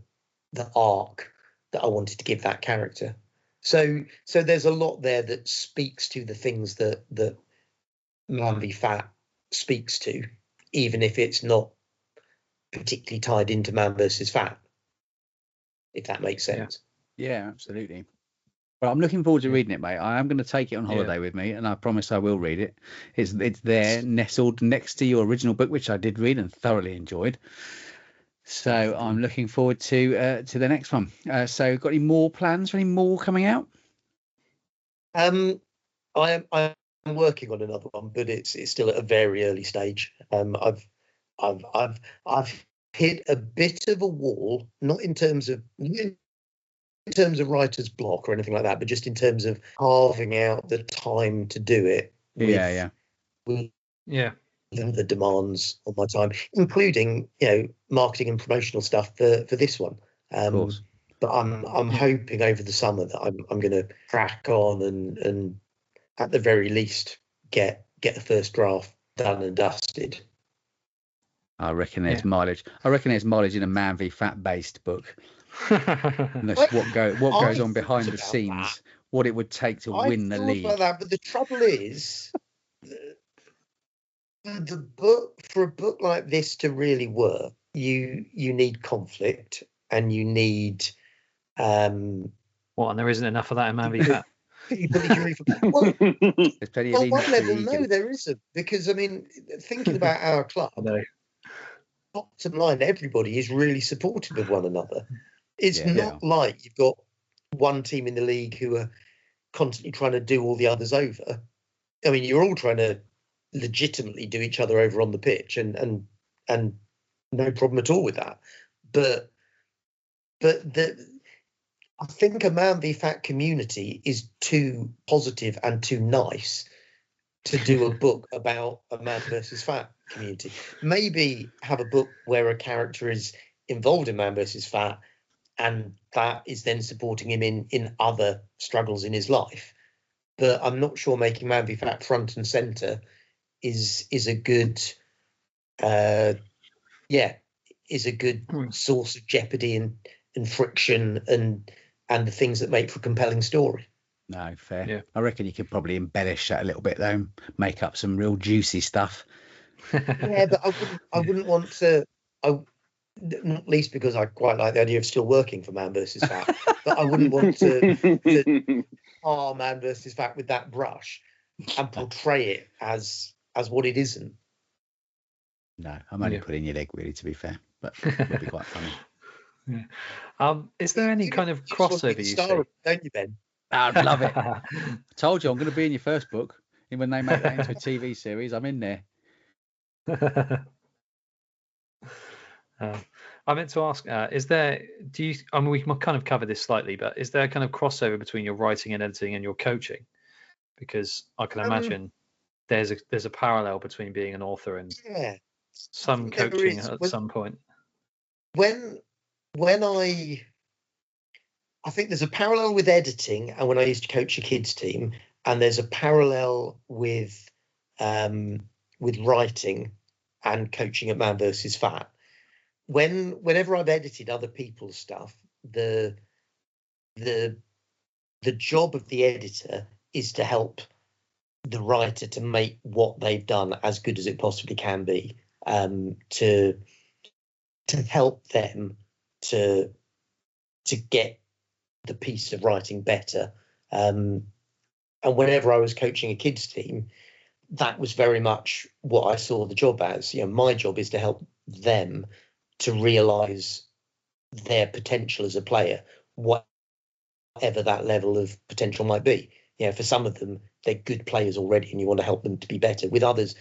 arc that I wanted to give that character. So there's a lot there that speaks to the things that Man v Fat speaks to, even if it's not particularly tied into Man versus Fat, if that makes sense. Yeah, absolutely. Well, I'm looking forward to reading it, mate. I am going to take it on holiday with me, and I promise I will read it. It's there, nestled next to your original book, which I did read and thoroughly enjoyed. So I'm looking forward to the next one. So got any more plans for any more coming out? I'm working on another one, but it's still at a very early stage. I've hit a bit of a wall, not in terms of writer's block or anything like that, but just in terms of carving out the time to do it. With the demands on my time, including marketing and promotional stuff for this one. Of course. But I'm hoping over the summer that I'm going to crack on and at the very least get the first draft done and dusted. I reckon there's mileage. I reckon there's mileage in a Man v Fat based book. And that's what goes on behind the scenes. What it would take to win the league. About that, but the trouble is, the book, for a book like this to really work, you need conflict, and you need and there isn't enough of that in Man v Fat. Well, there's plenty of one level, no, there isn't, because I mean, thinking about our club, bottom line, everybody is really supportive of one another. It's not like you've got one team in the league who are constantly trying to do all the others over. I mean, you're all trying to legitimately do each other over on the pitch, and no problem at all with that. But I think a Man v Fat community is too positive and too nice to do a book about a Man versus Fat community. Maybe have a book where a character is involved in Man versus Fat, and that is then supporting him in other struggles in his life. But I'm not sure making Man v Fat front and centre is a good source of jeopardy and friction and the things that make for a compelling story. No, fair. Yeah. I reckon you could probably embellish that a little bit though, make up some real juicy stuff. Yeah, but I wouldn't want to. Not least because I quite like the idea of still working for Man versus Fat, but I wouldn't want to tar Man versus Fat with that brush and portray it as what it isn't. No, I'm only putting your leg, really, to be fair, but it'll be quite funny. Is there any kind of crossover you see? Don't you, Ben? I'd love it. I told you I'm going to be in your first book, and when they make that into a TV series, I'm in there. I meant to ask, is there, I mean, we kind of cover this slightly, but is there a kind of crossover between your writing and editing and your coaching? Because I can imagine there's a parallel between being an author and some coaching at some point. when I think there's a parallel with editing, and when I used to coach a kids team, and there's a parallel with writing and coaching at Man versus Fat. Whenever I've edited other people's stuff, the job of the editor is to help the writer to make what they've done as good as it possibly can be, to help them to get the piece of writing better. And whenever I was coaching a kids team, that was very much what I saw the job as. My job is to help them to realise their potential as a player, whatever that level of potential might be. For some of them, they're good players already and you want to help them to be better. With others,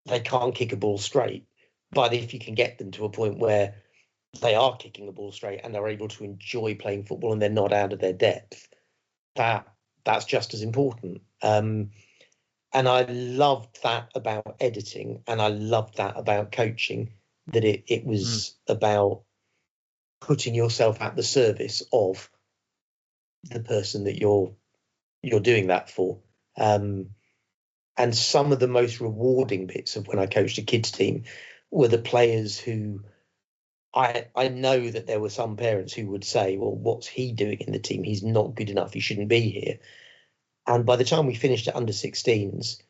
they can't kick a ball straight. But if you can get them to a point where they are kicking a ball straight and they're able to enjoy playing football and they're not out of their depth, that's just as important. And I loved that about editing, and I loved that about coaching, that it was about putting yourself at the service of the person that you're doing that for. And some of the most rewarding bits of when I coached a kids team were the players who I know that there were some parents who would say, well, what's he doing in the team? He's not good enough. He shouldn't be here. And by the time we finished at under 16s,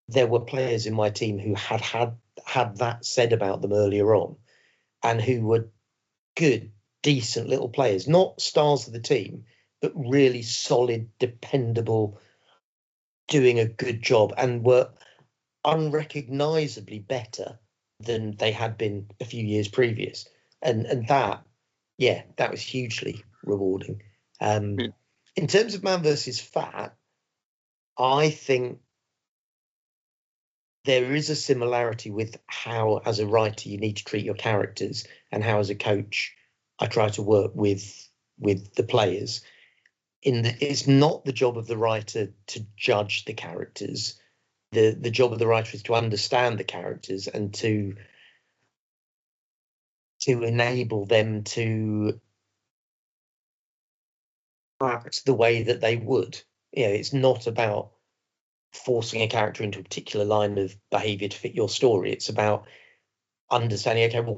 there were players in my team who had that said about them earlier on, and who were good, decent little players, not stars of the team, but really solid, dependable, doing a good job, and were unrecognisably better than they had been a few years previous. And that was hugely rewarding. In terms of Man versus Fat, I think there is a similarity with how, as a writer, you need to treat your characters, and how, as a coach, I try to work with the players. It's not the job of the writer to judge the characters. The job of the writer is to understand the characters and to enable them to act the way that they would. It's not about forcing a character into a particular line of behavior to fit your story. It's about understanding, okay, well,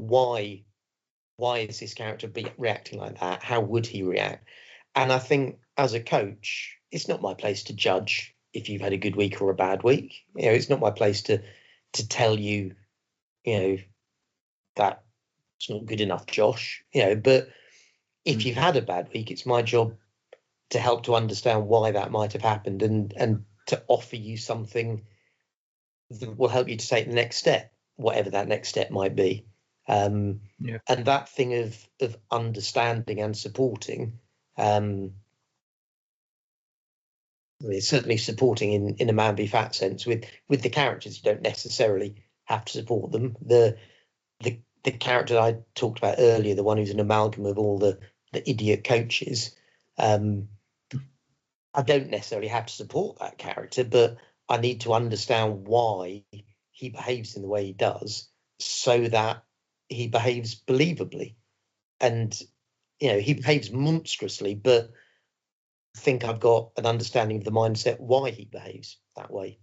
why is this character reacting like that? How would he react? And I think, as a coach, it's not my place to judge if you've had a good week or a bad week. It's not my place to tell you, that it's not good enough, Josh. But if you've had a bad week, it's my job to help to understand why that might have happened, and to offer you something that will help you to take the next step, whatever that next step might be. And that thing of understanding and supporting, certainly supporting in a Man v Fat sense with the characters. You don't necessarily have to support them. The character I talked about earlier, the one who's an amalgam of all the idiot coaches, I don't necessarily have to support that character, but I need to understand why he behaves in the way he does, so that he behaves believably. And he behaves monstrously, but I think I've got an understanding of the mindset why he behaves that way.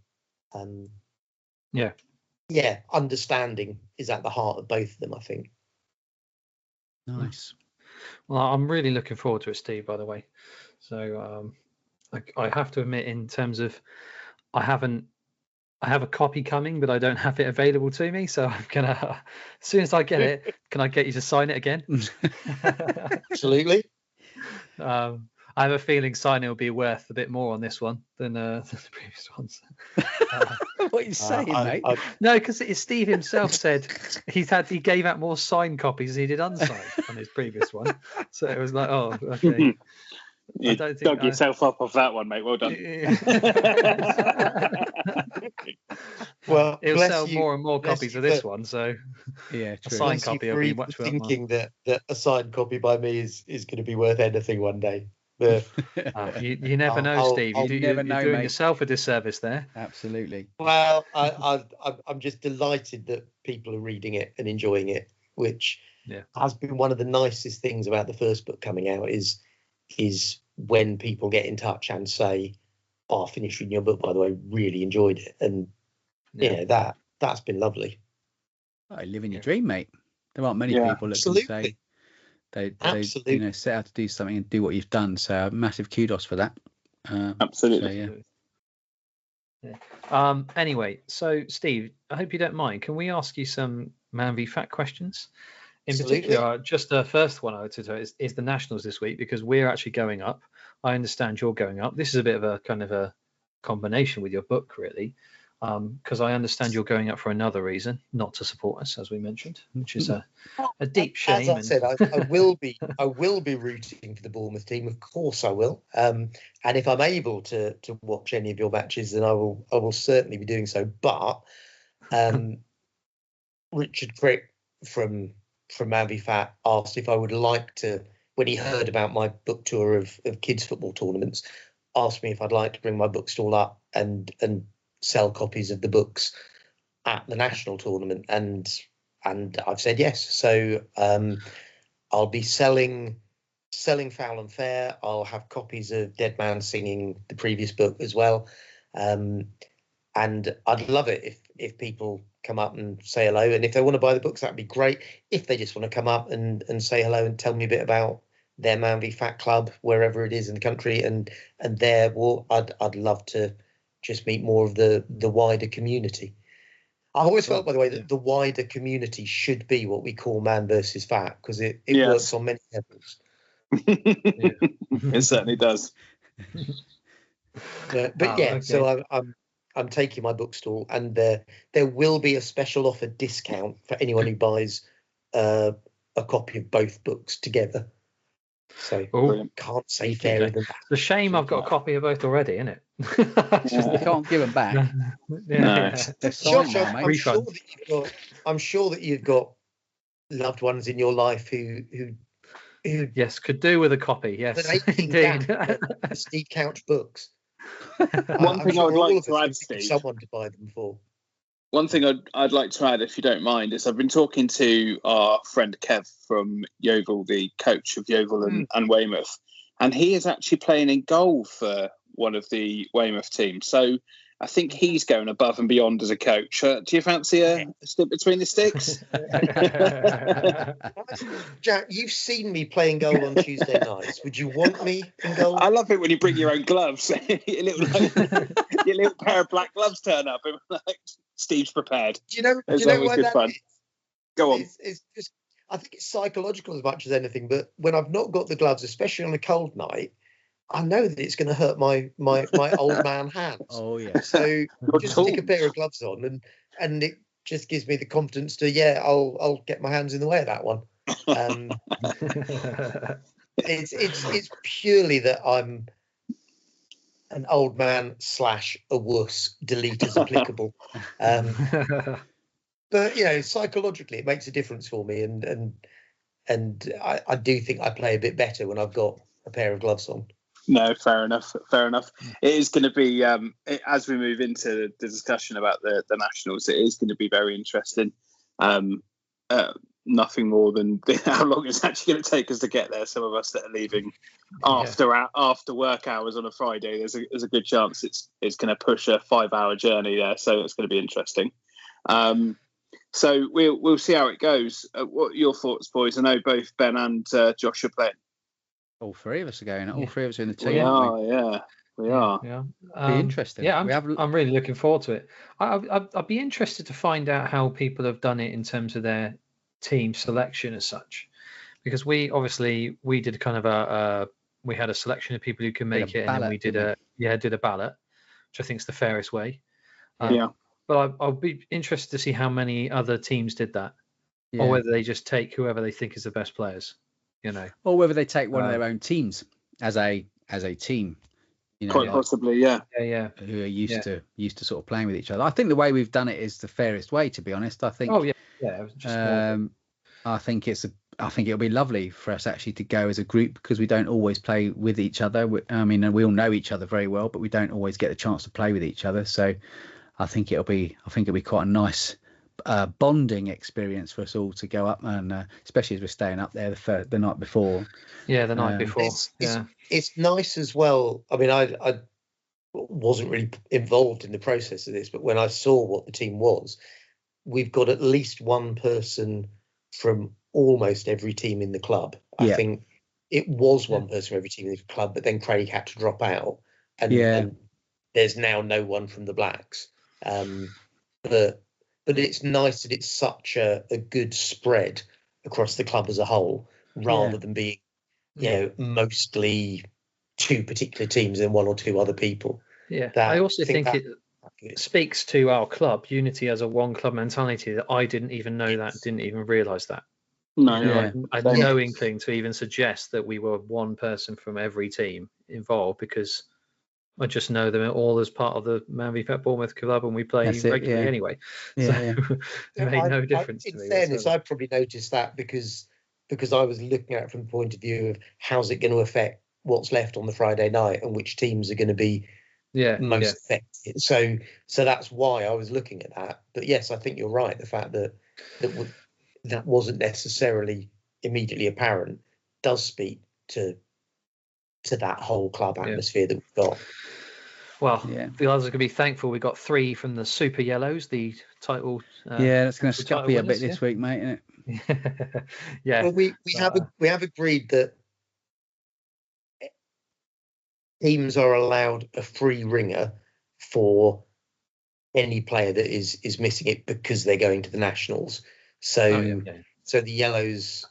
Understanding is at the heart of both of them, I think. Nice. Well, I'm really looking forward to it, Steve, by the way. So I have to admit, in terms of, I have a copy coming, but I don't have it available to me. So I'm gonna, as soon as I get it, can I get you to sign it again? Absolutely. I have a feeling signing will be worth a bit more on this one than the previous ones. What are you saying, mate? No, because Steve himself said he gave out more signed copies than he did unsigned on his previous one. So it was like, oh, okay. You dug yourself up off that one, mate. Well done. Well, it'll sell more and more copies of this one, so yeah, a signed copy will be much worth more. Thinking that a signed copy by me is going to be worth anything one day. You never know, Steve. You're doing yourself a disservice there. Absolutely. Well, I'm just delighted that people are reading it and enjoying it. which has been one of the nicest things about the first book coming out is when people get in touch and say, "Oh, I finished reading your book, by the way, really enjoyed it," and that's been lovely. Oh, living your dream, mate. There aren't many people that can say they set out to do something and do what you've done. So massive kudos for that. Absolutely. So, anyway, so Steve, I hope you don't mind. Can we ask you some Man v Fat questions? In particular, just the first one I would say is the Nationals this week, because we're actually going up. I understand you're going up. This is a bit of a kind of a combination with your book, really, because I understand you're going up for another reason, not to support us, as we mentioned, which is a deep shame. As I said, I will be rooting for the Bournemouth team. Of course, I will. And if I'm able to watch any of your matches, then I will certainly be doing so. But Richard Crick from Man v Fat asked if I would like to, when he heard about my book tour of kids football tournaments, asked me if I'd like to bring my bookstall up and sell copies of the books at the national tournament, and I've said yes. So I'll be selling Foul and Fair. I'll have copies of Dead Man Singing, the previous book, as well. And I'd love it if people come up and say hello. And if they want to buy the books, that'd be great. If they just want to come up and say hello and tell me a bit about their Man v Fat club, wherever it is in the country, and their war, I'd love to just meet more of the wider community. I've always felt, by the way, that the wider community should be what we call Man versus Fat, because it works on many levels. It certainly does. So I'm taking my bookstall, and there will be a special offer discount for anyone who buys a copy of both books together. So can't say fairer than that. It's a shame I've got a copy of both already, isn't it? You can't give them back. Josh, I'm sure that you've got loved ones in your life who yes, could do with a copy. Yes, indeed. Steve Couch books. One thing I would like to add, Steve, someone to buy them for. One thing I'd like to add, if you don't mind, is I've been talking to our friend Kev from Yeovil, the coach of Yeovil and Weymouth, and he is actually playing in goal for one of the Weymouth teams. So I think he's going above and beyond as a coach. Do you fancy a step between the sticks? Jack, you've seen me playing goal on Tuesday nights. Would you want me in goal? I love it when you bring your own gloves. your little pair of black gloves turn up, and like Steve's prepared. Do you know why that fun. Is? Go on. It's just, I think it's psychological as much as anything. But when I've not got the gloves, especially on a cold night, I know that it's going to hurt my old man hands. Oh yeah. So just stick a pair of gloves on, and it just gives me the confidence to I'll get my hands in the way of that one. It's purely that I'm an old man / a wuss. Delete as applicable. But psychologically, it makes a difference for me, and I do think I play a bit better when I've got a pair of gloves on. No, fair enough. It is going to be, as we move into the discussion about the Nationals, it is going to be very interesting. Nothing more than how long it's actually going to take us to get there. Some of us that are leaving after work hours on a Friday, there's a good chance it's going to push a 5-hour journey there. So it's going to be interesting. So we'll see how it goes. What are your thoughts, boys? I know both Ben and Josh are playing. All three of us are going. All three of us are in the team. We are. Yeah. Be interesting. Yeah, I'm really looking forward to it. I'd be interested to find out how people have done it in terms of their team selection as such, because we did kind of we had a selection of people who can make it, and then we did a ballot, which I think is the fairest way. But I'll be interested to see how many other teams did that, or whether they just take whoever they think is the best players. Or whether they take one of their own teams as a team, quite possibly, yeah, who are used to sort of playing with each other. I think the way we've done it is the fairest way, to be honest. I think. I think it'll be lovely for us actually to go as a group, because we don't always play with each other. I mean, we all know each other very well, but we don't always get the chance to play with each other. So I think it'll be quite a nice bonding experience for us all to go up, and especially as we're staying up there the night before. Yeah, the night before. It's nice as well. I mean, I wasn't really involved in the process of this, but when I saw what the team was, we've got at least one person from almost every team in the club. I think it was one person from every team in the club, but then Craig had to drop out, and there's now no one from the Blacks. But it's nice that it's such a good spread across the club as a whole, rather than being, mostly two particular teams and one or two other people. Yeah, I also think it speaks to our club unity as a one club mentality that I didn't even know that, didn't even realise that. No, I had no inkling to even suggest that we were one person from every team involved, because I just know them all as part of the Man v Pep Bournemouth club, and we play regularly anyway. It made no difference to me. In fairness, I probably noticed that because I was looking at it from the point of view of how's it going to affect what's left on the Friday night and which teams are going to be most affected. So that's why I was looking at that. But yes, I think you're right. The fact that wasn't necessarily immediately apparent does speak to that whole club atmosphere that we've got. Well, the others are going to be thankful we got 3 from the Super Yellows, the title. That's going to scuff you a bit this week, mate, isn't it? Yeah. Well, we have agreed that teams are allowed a free ringer for any player that is missing it because they're going to the Nationals. So so the Yellows,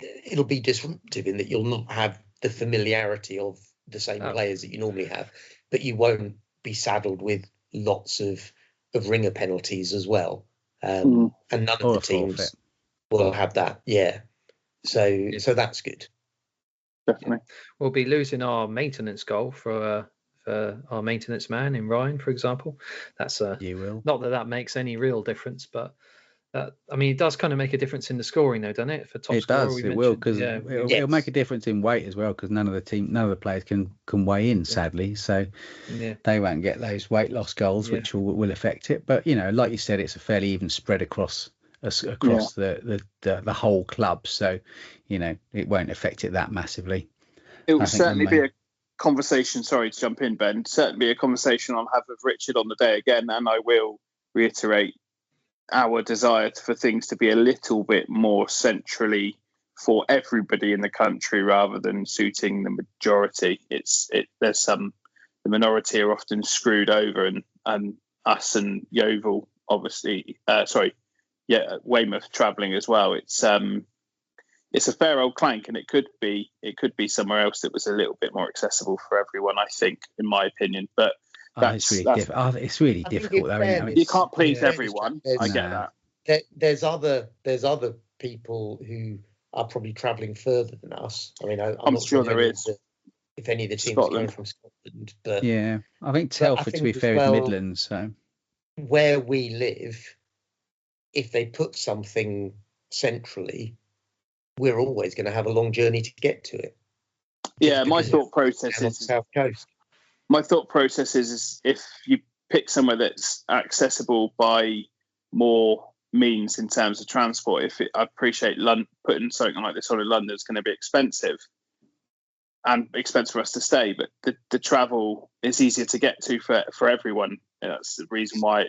it'll be disruptive in that you'll not have the familiarity of the same players that you normally have, but you won't be saddled with lots of ringer penalties as well. And none of the teams will have that. Yeah. So that's good. Definitely. We'll be losing our maintenance goal for our maintenance man in Ryan, for example. That's you will. Not that makes any real difference, but it does kind of make a difference in the scoring, though, doesn't it? For top scorer, it will, because it'll make a difference in weight as well, because none of the players can weigh in, sadly. So they won't get those weight loss goals, which will affect it. But like you said, it's a fairly even spread across the whole club, so it won't affect it that massively. It will certainly be a conversation. Sorry to jump in, Ben. Certainly be a conversation I'll have with Richard on the day again, and I will reiterate our desire for things to be a little bit more centrally for everybody in the country rather than suiting the majority. There's the minority are often screwed over, and us and Yeovil, obviously, Weymouth travelling as well. It's a fair old clank, and it could be somewhere else that was a little bit more accessible for everyone, I think, in my opinion. But it's really difficult, though. You can't please everyone. I get that. There's other people who are probably travelling further than us. I mean, I'm not sure there is. If any of the teams are going from Scotland, but I think Telford, to be fair, is Midlands. So where we live, if they put something centrally, we're always going to have a long journey to get to it. Yeah, my thought process is South Coast. My thought process is if you pick somewhere that's accessible by more means in terms of transport. I appreciate putting something like this on in London is going to be expensive and expensive for us to stay, but the travel is easier to get to for everyone. And that's the reason why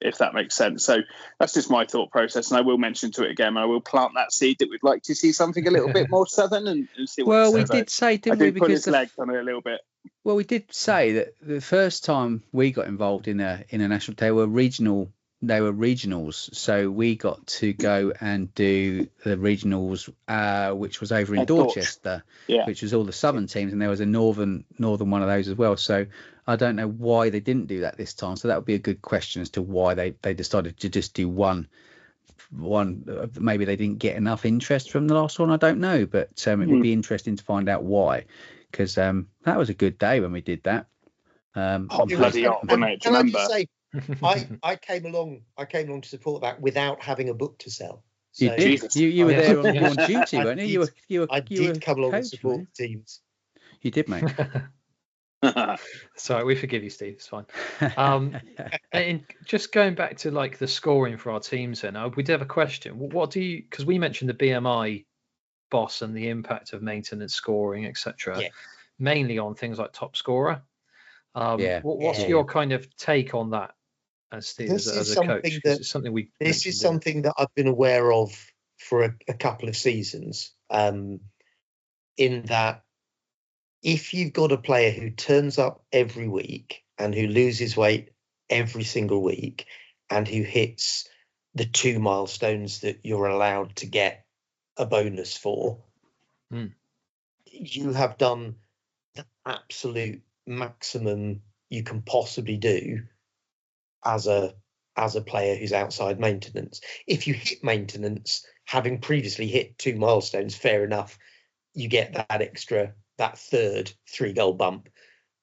if that makes sense. So that's just my thought process, and I will mention to it again, and I will plant that seed that we'd like to see something a little bit more southern and see what. Well, we did say, didn't we? Because put his leg on it a little bit. Well, we did say that the first time we got involved in a national, they were regionals, so we got to go and do the regionals, which was over in Dorchester, which was all the southern teams, and there was a northern one of those as well. So I don't know why they didn't do that this time. So that would be a good question as to why they decided to just do one. Maybe they didn't get enough interest from the last one. I don't know, but it would be interesting to find out why, because that was a good day when we did that. Hot bloody hot, wasn't it? Do you remember? I came along to support that without having a book to sell. So, you were there on duty, weren't you? I did come along and support teams. You did, mate. Sorry, we forgive you, Steve. It's fine. And just going back to like the scoring for our teams, then we did have a question. What do you? Because we mentioned the BMI boss and the impact of maintenance scoring, etc. Yeah. Mainly on things like top scorer. What's your kind of take on that, Steve, as a coach? This is something that I've been aware of for a couple of seasons. In that, if you've got a player who turns up every week and who loses weight every single week and who hits the 2 milestones that you're allowed to get a bonus for, you have done the absolute maximum you can possibly do as a player who's outside maintenance. If you hit maintenance, having previously hit 2 milestones, fair enough, you get that third 3-goal bump.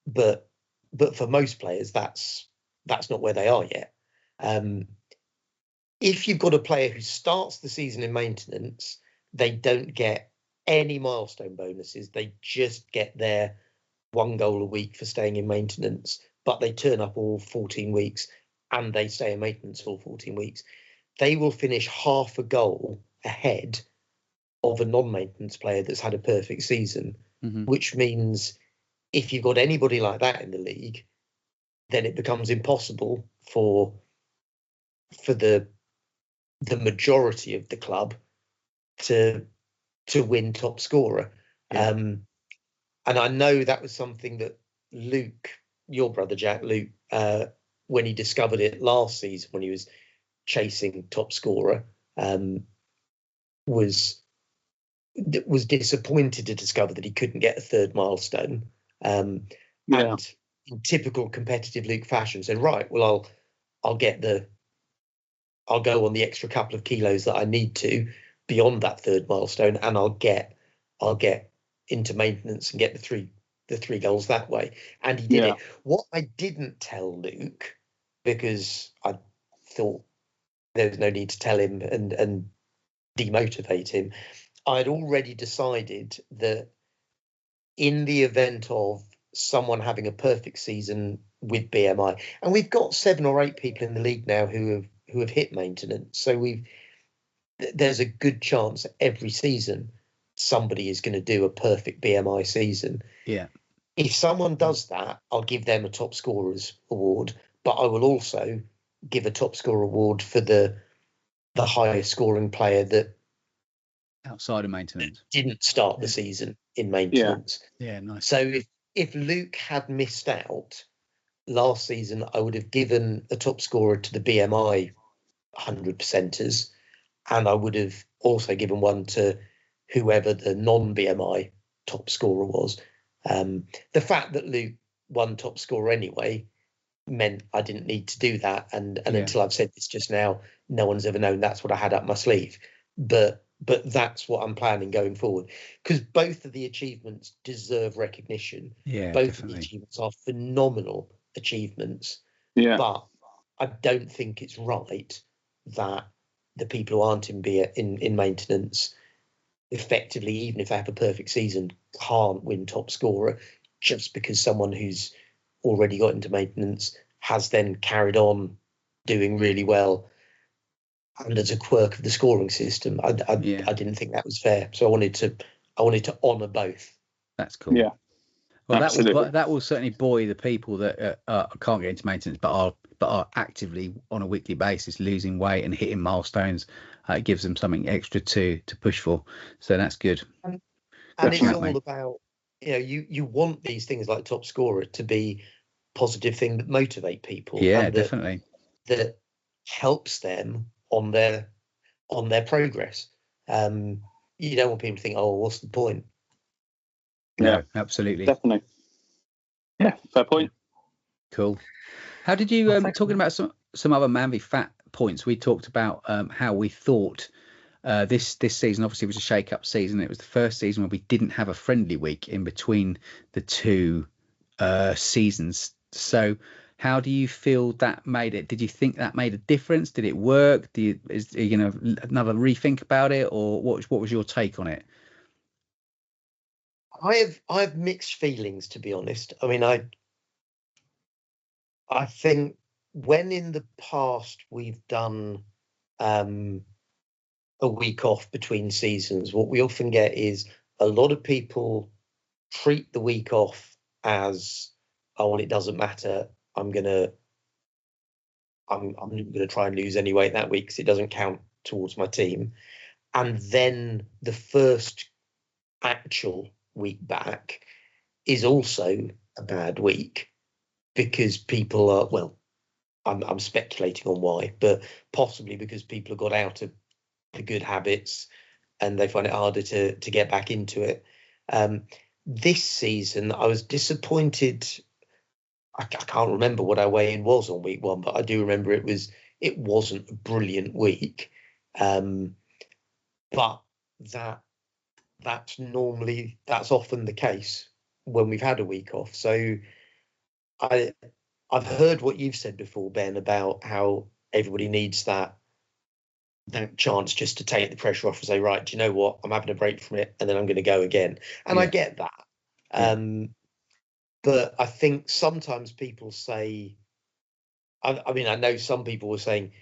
But for most players, that's not where they are yet. If you've got a player who starts the season in maintenance, they don't get any milestone bonuses. They just get their 1 goal a week for staying in maintenance, but they turn up all 14 weeks and they stay in maintenance for 14 weeks. They will finish half a goal ahead of a non-maintenance player that's had a perfect season, which means if you've got anybody like that in the league, then it becomes impossible for the majority of the club to win top scorer. And I know that was something that Luke, your brother Jack, Luke, when he discovered it last season when he was chasing top scorer, was disappointed to discover that he couldn't get a third milestone. And in typical competitive Luke fashion, said, right, well, I'll go on the extra couple of kilos that I need to beyond that third milestone, and I'll get into maintenance and get the three goals that way. And he did it. What I didn't tell Luke, because I thought there was no need to tell him and demotivate him, I'd already decided that in the event of someone having a perfect season with BMI, and we've got 7 or 8 people in the league now who have hit maintenance, so there's a good chance every season somebody is going to do a perfect BMI season. Yeah. If someone does that, I'll give them a top scorers award, but I will also give a top scorer award for the highest scoring player that outside of maintenance didn't start the season in maintenance. Yeah, nice. So if Luke had missed out last season, I would have given a top scorer to the BMI 100%ers, and I would have also given one to whoever the non-BMI top scorer was. The fact that Luke won top scorer anyway meant I didn't need to do that, and until I've said this just now, no one's ever known that's what I had up my sleeve. But that's what I'm planning going forward, because both of the achievements deserve recognition. Yeah, both definitely. of the achievements are phenomenal achievements. Yeah. But I don't think it's right that the people who aren't in maintenance effectively, even if they have a perfect season, can't win top scorer just because someone who's already got into maintenance has then carried on doing really well. And as a quirk of the scoring system, I didn't think that was fair. So I wanted to honour both. That's cool. Yeah. Well, that will certainly buoy the people that can't get into maintenance, but are actively on a weekly basis losing weight and hitting milestones. It gives them something extra to push for. So that's good. And it's all about, you want these things like top scorer to be positive thing that motivate people. Yeah, and definitely. That helps them on their progress. You don't want people to think, oh, what's the point? No, absolutely. Definitely. Yeah, fair point. Cool. How did you talking about some other Manby fat points? We talked about how we thought this season obviously was a shake-up season. It was the first season where we didn't have a friendly week in between the two seasons. So how do you feel that made it? Did you think that made a difference? Did it work? Are you going to another rethink about it, or what was your take on it? I have mixed feelings, to be honest. I mean, I think when in the past we've done a week off between seasons, what we often get is a lot of people treat the week off as, oh, well, it doesn't matter. I'm gonna try and lose any weight that week because it doesn't count towards my team. And then the first actual week back is also a bad week because people are, well, I'm speculating on why, but possibly because people have got out of the good habits and they find it harder to get back into it. This season, I was disappointed. I can't remember what our weigh-in was on week 1, but I do remember it wasn't a brilliant week. But that's often the case when we've had a week off. So I've heard what you've said before, Ben, about how everybody needs that chance just to take the pressure off and say, right, do you know what? I'm having a break from it and then I'm going to go again. And I get that. But I think sometimes people say, I mean, I know some people were saying,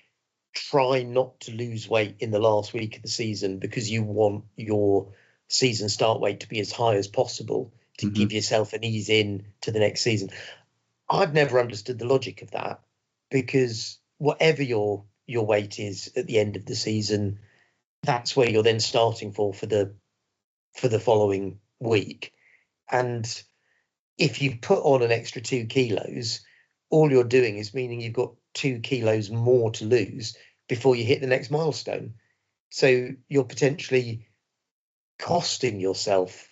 try not to lose weight in the last week of the season because you want your season start weight to be as high as possible to give yourself an ease in to the next season. I've never understood the logic of that, because whatever your weight is at the end of the season, that's where you're then starting for the following week. And if you put on an extra 2 kilos, all you're doing is meaning you've got 2 kilos more to lose before you hit the next milestone. So you're potentially costing yourself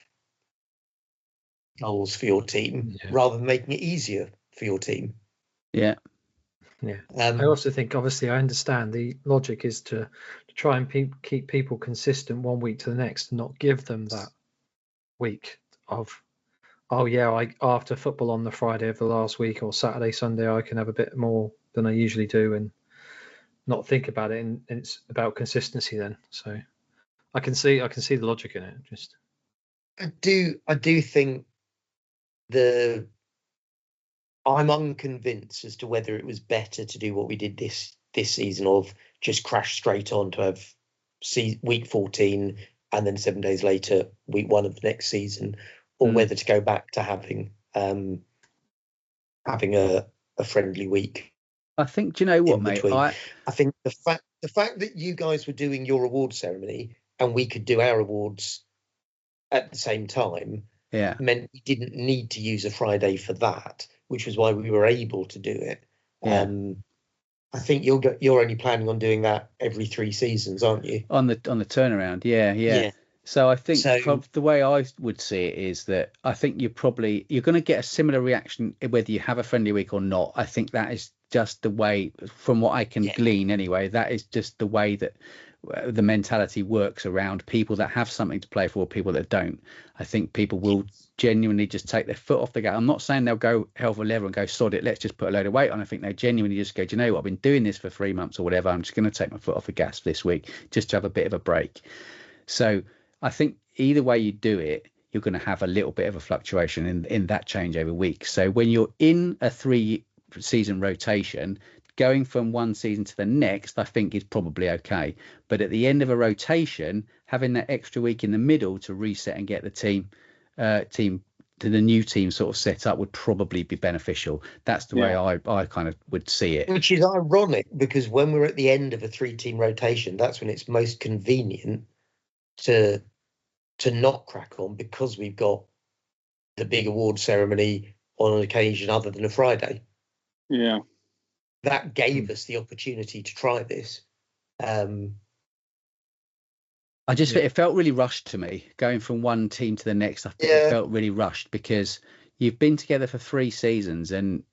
goals for your team rather than making it easier for your team. Yeah. I also think, obviously, I understand the logic is to try and keep people consistent one week to the next and not give them that week of, after football on the Friday of the last week or Saturday, Sunday, I can have a bit more than I usually do and not think about it. And it's about consistency then. So I can see the logic in it. Just I do think I'm unconvinced as to whether it was better to do what we did this season of just crash straight on to have week 14 and then 7 days later week 1 of the next season, or whether to go back to having a friendly week. I think, do you know what, mate? I think the fact that you guys were doing your award ceremony and we could do our awards at the same time meant we didn't need to use a Friday for that, which was why we were able to do it. I think you're only planning on doing that every 3 seasons, aren't you? On the turnaround, yeah. So I think the way I would see it is that I think you're going to get a similar reaction whether you have a friendly week or not. I think that is just the way, from what I can glean anyway, that is just the way that the mentality works around people that have something to play for, people that don't. I think people will genuinely just take their foot off the gas. I'm not saying they'll go hell for leather and go, sod it, let's just put a load of weight on. I think they genuinely just go, do you know what, I've been doing this for 3 months or whatever, I'm just going to take my foot off the gas this week just to have a bit of a break. So I think either way you do it, you're going to have a little bit of a fluctuation in that change over weeks. So when you're in a 3-season rotation, going from one season to the next, I think is probably okay. But at the end of a rotation, having that extra week in the middle to reset and get the team to the new team sort of set up would probably be beneficial. That's the way I kind of would see it. Which is ironic, because when we're at the end of a 3-team rotation, that's when it's most convenient to not crack on, because we've got the big award ceremony on an occasion other than a Friday. Yeah. That gave us the opportunity to try this. I just it felt really rushed to me going from one team to the next. I think it felt really rushed because you've been together for 3 seasons, and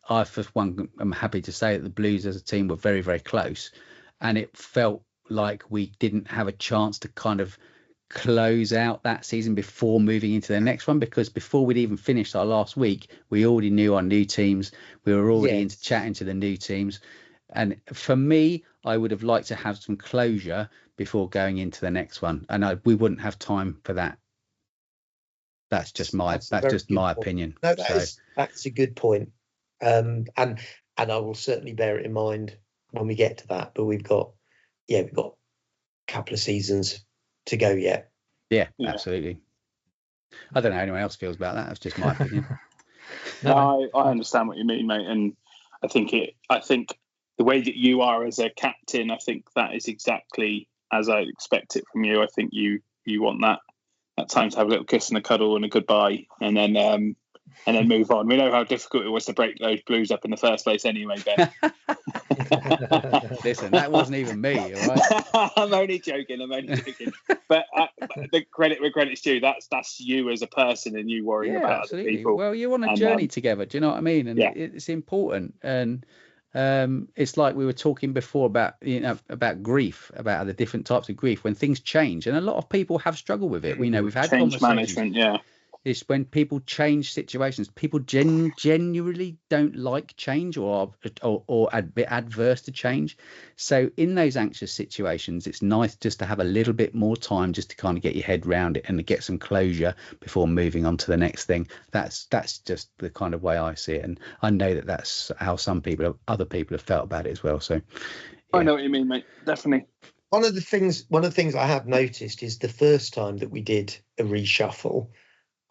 I, for one, am happy to say that the Blues as a team were very, very close, and it felt like we didn't have a chance to kind of close out that season before moving into the next one, because before we'd even finished our last week, we already knew our new teams. We were already into chatting to the new teams. And for me, I would have liked to have some closure before going into the next one, and we wouldn't have time for that. That's just my opinion. No, that's a good point. And I will certainly bear it in mind when we get to that. But we've got a couple of seasons to go yet. Yeah, absolutely. I don't know how anyone else feels about that. That's just my opinion. No, I understand what you mean, mate, and I think the way that you are as a captain, I think that is exactly as I expect it from you. I think you want that time to have a little kiss and a cuddle and a goodbye, and then move on. We know how difficult it was to break those Blues up in the first place, anyway, Ben. Listen, that wasn't even me, all right? I'm only joking. But the credit where credit's due, that's you as a person, and you worrying about absolutely. other people. Well, you're on a journey together. Do you know what I mean? And it's important. And it's like we were talking before about about grief, about the different types of grief when things change, and a lot of people have struggled with it. We know we've had change conversations. management, It's when people change situations. People genuinely don't like change or a bit adverse to change. So in those anxious situations, it's nice just to have a little bit more time just to kind of get your head around it and to get some closure before moving on to the next thing. That's just the kind of way I see it. And I know that that's how other people have felt about it as well. So I know what you mean, mate. Definitely. One of the things I have noticed is the first time that we did a reshuffle,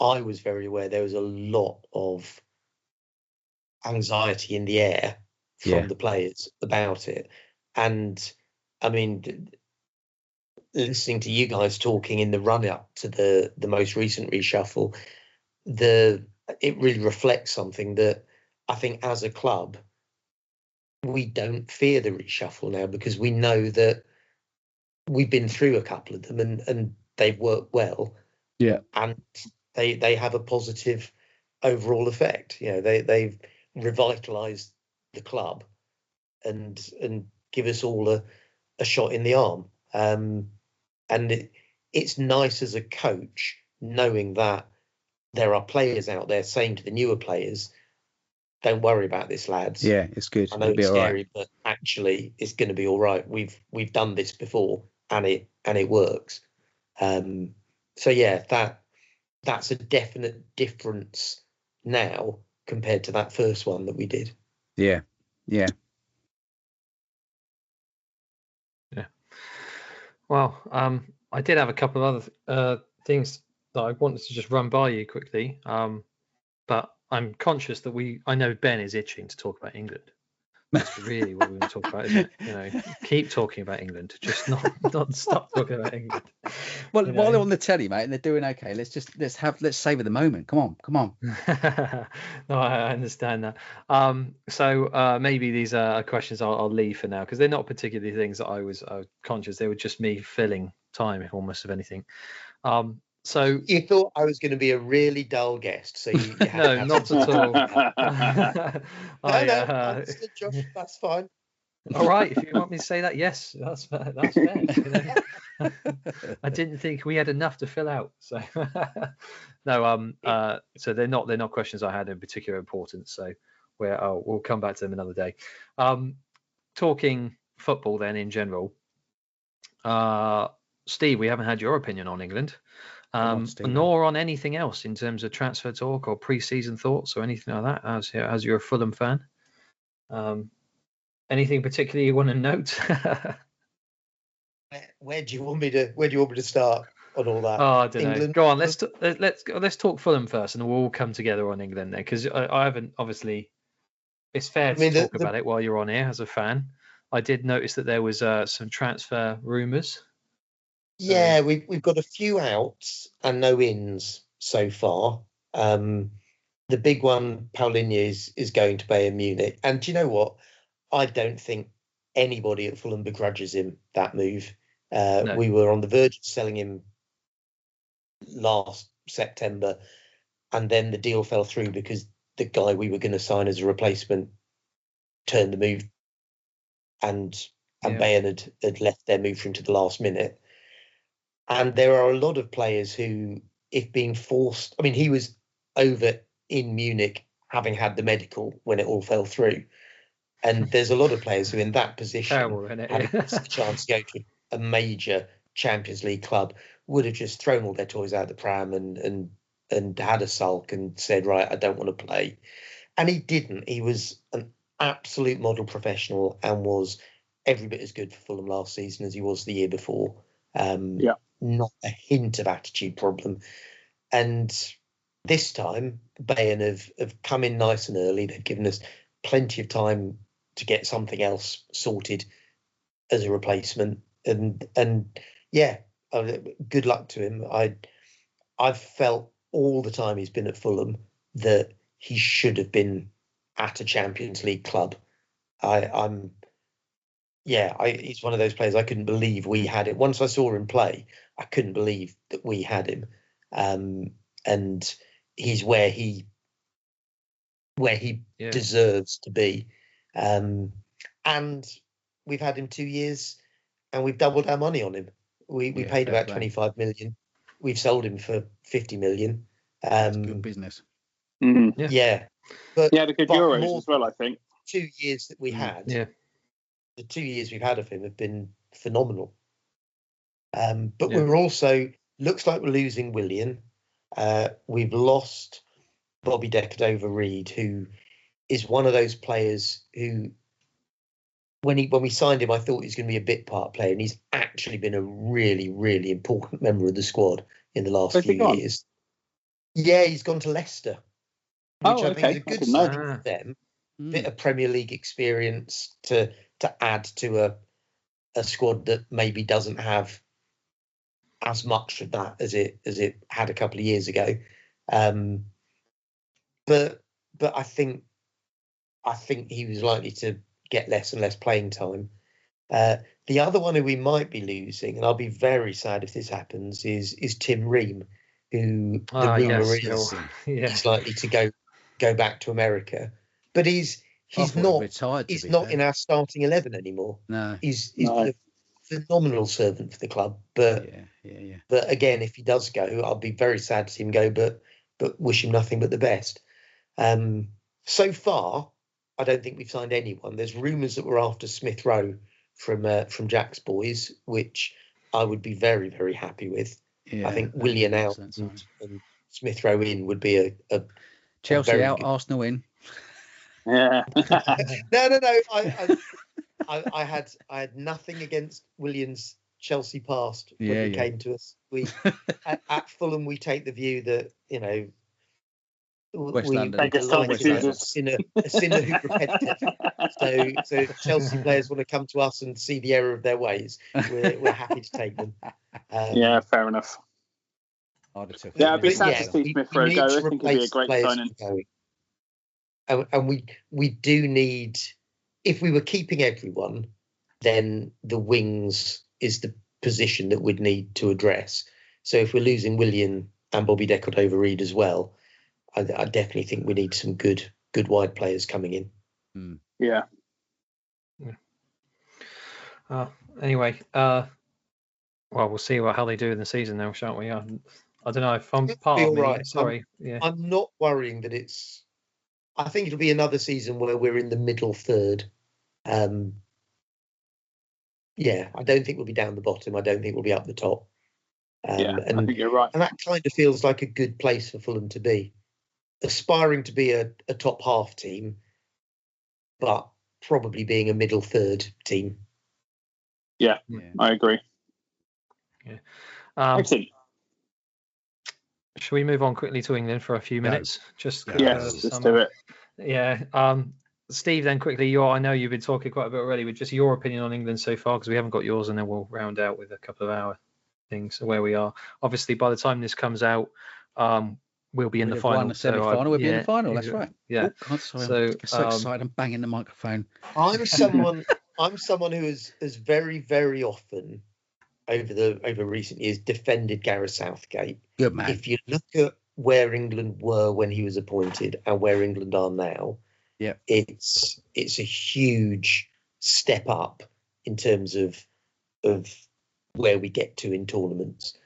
I was very aware there was a lot of anxiety in the air from the players about it. And I mean, listening to you guys talking in the run up to the most recent reshuffle, it really reflects something that I think as a club, we don't fear the reshuffle now, because we know that we've been through a couple of them and they've worked well. Yeah. And they have a positive overall effect. They've revitalized the club and give us all a shot in the arm. And it's nice as a coach knowing that there are players out there saying to the newer players, don't worry about this, lads. Yeah, it's good. I know it's scary, but actually it's going to be all right. We've done this before and it works. So yeah, that's a definite difference now compared to that first one that we did. Yeah. Well, I did have a couple of other things that I wanted to just run by you quickly, but I'm conscious that I know Ben is itching to talk about England. That's really what we're going to talk about, isn't it? Keep talking about England, just not stop talking about England. Well, while they're on the telly, mate, and they're doing okay, let's savor the moment. Come on. No, I understand that. So maybe these are questions I'll leave for now, because they're not particularly things that I was conscious. They were just me filling time, almost, of anything. So you thought I was going to be a really dull guest, so you no, not at all. No, Josh, that's fine. All right, if you want me to say that, yes, that's fair. I didn't think we had enough to fill out, so no. So they're not questions I had in particular importance. So we'll come back to them another day. Talking football then in general. Steve, we haven't had your opinion on England. Nor on anything else in terms of transfer talk or pre-season thoughts or anything like that, as you're a Fulham fan. Anything particularly you want to note? Where do you want me to start on all that? Oh, I don't know. Go on, let's talk Fulham first, and we'll all come together on England there, because I haven't, obviously. It's fair to talk about it while you're on here as a fan. I did notice that there was some transfer rumours. Yeah, we've got a few outs and no ins so far. The big one, Paulinho, is going to Bayern Munich. And do you know what? I don't think anybody at Fulham begrudges him that move. No. We were on the verge of selling him last September, and then the deal fell through because the guy we were going to sign as a replacement turned the move, and Bayern had left their move for him to the last minute. And there are a lot of players who, if being forced, I mean, he was over in Munich having had the medical when it all fell through. And there's a lot of players who, in that position, having the chance to go to a major Champions League club, would have just thrown all their toys out the pram and had a sulk and said, right, I don't want to play. And he didn't. He was an absolute model professional and was every bit as good for Fulham last season as he was the year before. Not a hint of attitude problem. And this time, Bayern have come in nice and early. They've given us plenty of time to get something else sorted as a replacement. And yeah, good luck to him. I've felt all the time he's been at Fulham that he should have been at a Champions League club. He's one of those players I couldn't believe we had it. Once I saw him play, I couldn't believe that we had him. And he's where he deserves to be. And we've had him 2 years and we've doubled our money on him. We paid about 25 million. We've sold him for 50 million. That's good business. Mm-hmm. Yeah. But he had a good Euros as well, I think. 2 years that we had. Yeah. The 2 years we've had of him have been phenomenal. But we're also, looks like we're losing Willian. We've lost Bobby Decordova-Reid, who is one of those players who, when we signed him, I thought he was going to be a bit part player, and he's actually been a really, really important member of the squad in the last few years. Yeah, he's gone to Leicester, which I think is a good sign for them. Bit of Premier League experience to add to a squad that maybe doesn't have as much of that as it had a couple of years ago. But I think he was likely to get less and less playing time. The other one who we might be losing, and I'll be very sad if this happens, is Tim Ream, who the rumour is he's likely to go back to America. But he's not retired. He's not in our starting 11 anymore. No, he's been a phenomenal servant for the club. But But again, if he does go, I'll be very sad to see him go. But wish him nothing but the best. So far, I don't think we've signed anyone. There's rumours that we're after Smith Rowe from Jack's boys, which I would be very, very happy with. Yeah, I think Willian out and Smith Rowe in would be a Chelsea out, Arsenal in. Yeah. No. I had nothing against Willian's Chelsea past when he came to us. We at Fulham we take the view that West London. A sinner who repented. So if Chelsea players want to come to us and see the error of their ways, we're happy to take them. Yeah, fair enough. I'd be sad to see Smith Rowe go. I think it'd be a great signing. And we do need, if we were keeping everyone, then the wings is the position that we'd need to address. So if we're losing Willian and Bobby Decordova-Reid as well, I definitely think we need some good wide players coming in. Yeah. Anyway, well, we'll see how they do in the season now, shan't we? I don't know if I'm part of me. Right. Sorry. I'm not worrying that it's. I think it'll be another season where we're in the middle third. I don't think we'll be down the bottom. I don't think we'll be up the top. I think you're right. And that kind of feels like a good place for Fulham to be. Aspiring to be a top half team, but probably being a middle third team. Yeah. I agree. Yeah. Excellent. Shall we move on quickly to England for a few minutes? Let's do it. Yeah. Steve, then quickly, I know you've been talking quite a bit already, with just your opinion on England so far, because we haven't got yours, and then we'll round out with a couple of our things where we are. Obviously, by the time this comes out, we'll be in the final. The semi-final. We'll be in the final. That's right. Yeah. Oh, God, sorry. I'm so excited. I'm banging the microphone. I'm someone who has very, very often over recent years defended Gareth Southgate. Good man. If you look at where England were when he was appointed and where England are now, it's a huge step up in terms of where we get to in tournaments.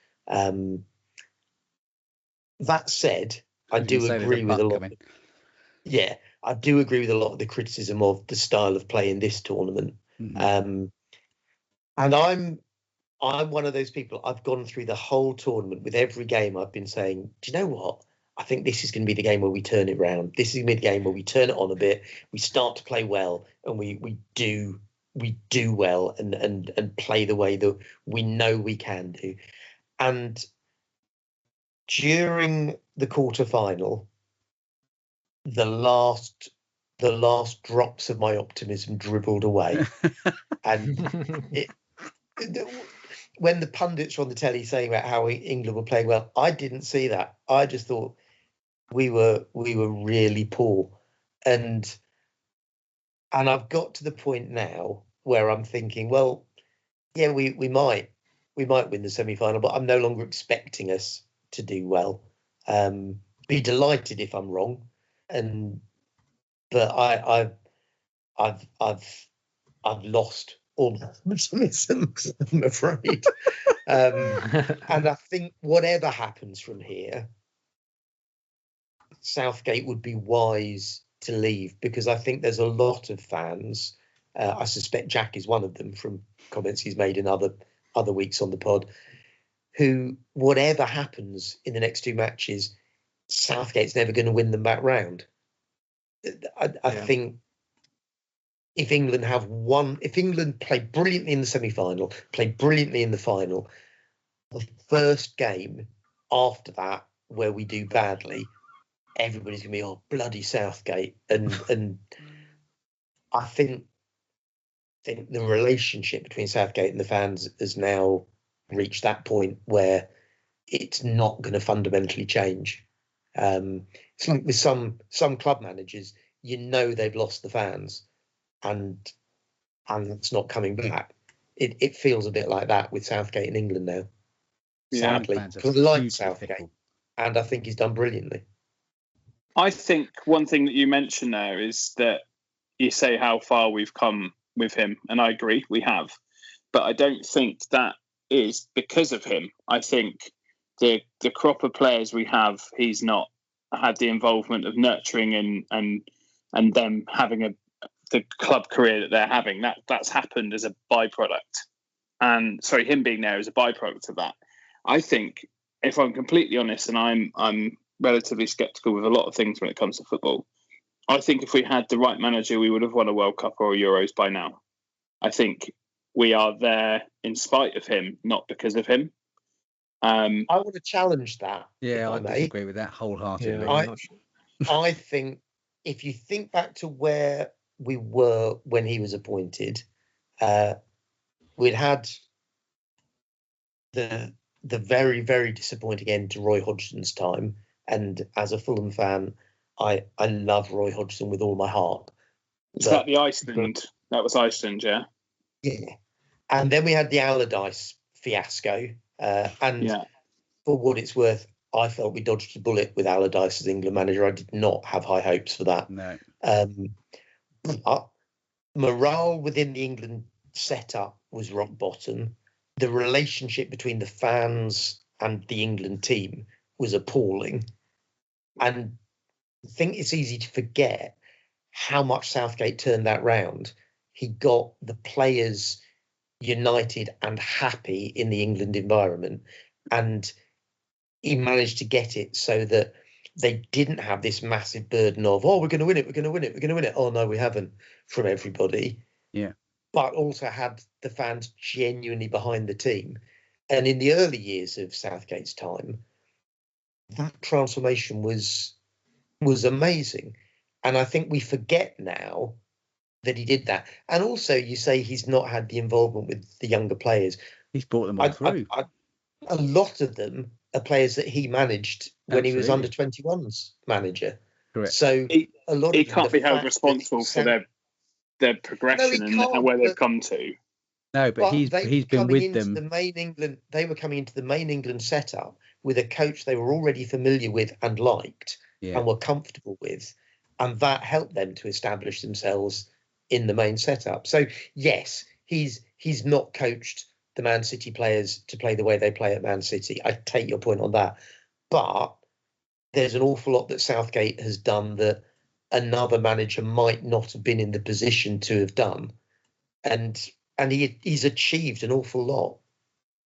That said, I do agree with a lot. I do agree with a lot of the criticism of the style of play in this tournament. Mm-hmm. And I'm one of those people. I've gone through the whole tournament with every game. I've been saying, do you know what? I think this is going to be the game where we turn it round. This is going to be the game where we turn it on a bit. We start to play well, and we do well and play the way that we know we can do. And during the quarter-final, the last drops of my optimism dribbled away, and when the pundits were on the telly saying about how England were playing well, I didn't see that. I just thought we were really poor, and I've got to the point now where I'm thinking, well, yeah, we might win the semi-final, but I'm no longer expecting us to do well. Be delighted if I'm wrong, but I've lost all my optimism, I'm afraid. And I think whatever happens from here, Southgate would be wise to leave, because I think there's a lot of fans. I suspect Jack is one of them from comments he's made in other weeks on the pod, who, whatever happens in the next two matches, Southgate's never going to win them back round. I think if England play brilliantly in the semi-final, play brilliantly in the final, the first game after that where we do badly, everybody's going to be, oh, bloody Southgate. And I think the relationship between Southgate and the fans has now reached that point where it's not going to fundamentally change. It's like with some club managers, they've lost the fans, and it's not coming back. It feels a bit like that with Southgate in England now. Sadly, because I like Southgate, and I think he's done brilliantly. I think one thing that you mentioned there is that you say how far we've come with him, and I agree, we have. But I don't think that is because of him. I think the crop of players we have, he's not had the involvement of nurturing and them having the club career that they're having. That's happened as a byproduct. And sorry, him being there is a byproduct of that. I think, if I'm completely honest, and I'm relatively sceptical with a lot of things when it comes to football, I think if we had the right manager, we would have won a World Cup or a Euros by now. I think we are there in spite of him, not because of him. I want to challenge that. Yeah, I disagree with that wholeheartedly. Yeah, I think if you think back to where we were when he was appointed, we'd had the very, very disappointing end to Roy Hodgson's time. And as a Fulham fan, I love Roy Hodgson with all my heart. Is that the Iceland? That was Iceland, yeah. Yeah. And then we had the Allardyce fiasco. For what it's worth, I felt we dodged a bullet with Allardyce as England manager. I did not have high hopes for that. No. But morale within the England setup was rock bottom. The relationship between the fans and the England team was appalling. And I think it's easy to forget how much Southgate turned that round. He got the players united and happy in the England environment, and he managed to get it so that they didn't have this massive burden of, oh, we're going to win it. Oh, no, we haven't, from everybody. Yeah. But also had the fans genuinely behind the team. And in the early years of Southgate's time, that transformation was amazing. And I think we forget now that he did that. And also, you say he's not had the involvement with the younger players. He's brought them all through. A lot of them are players that he managed when he was under 21s manager. Correct. So he can't be held responsible for their progression and where they've come to. No, but he's been with them. They were coming into the main England setup with a coach they were already familiar with and liked and were comfortable with, and that helped them to establish themselves in the main setup. So yes, he's not coached the Man City players to play the way they play at Man City. I take your point on that, but there's an awful lot that Southgate has done that another manager might not have been in the position to have done, and he's achieved an awful lot.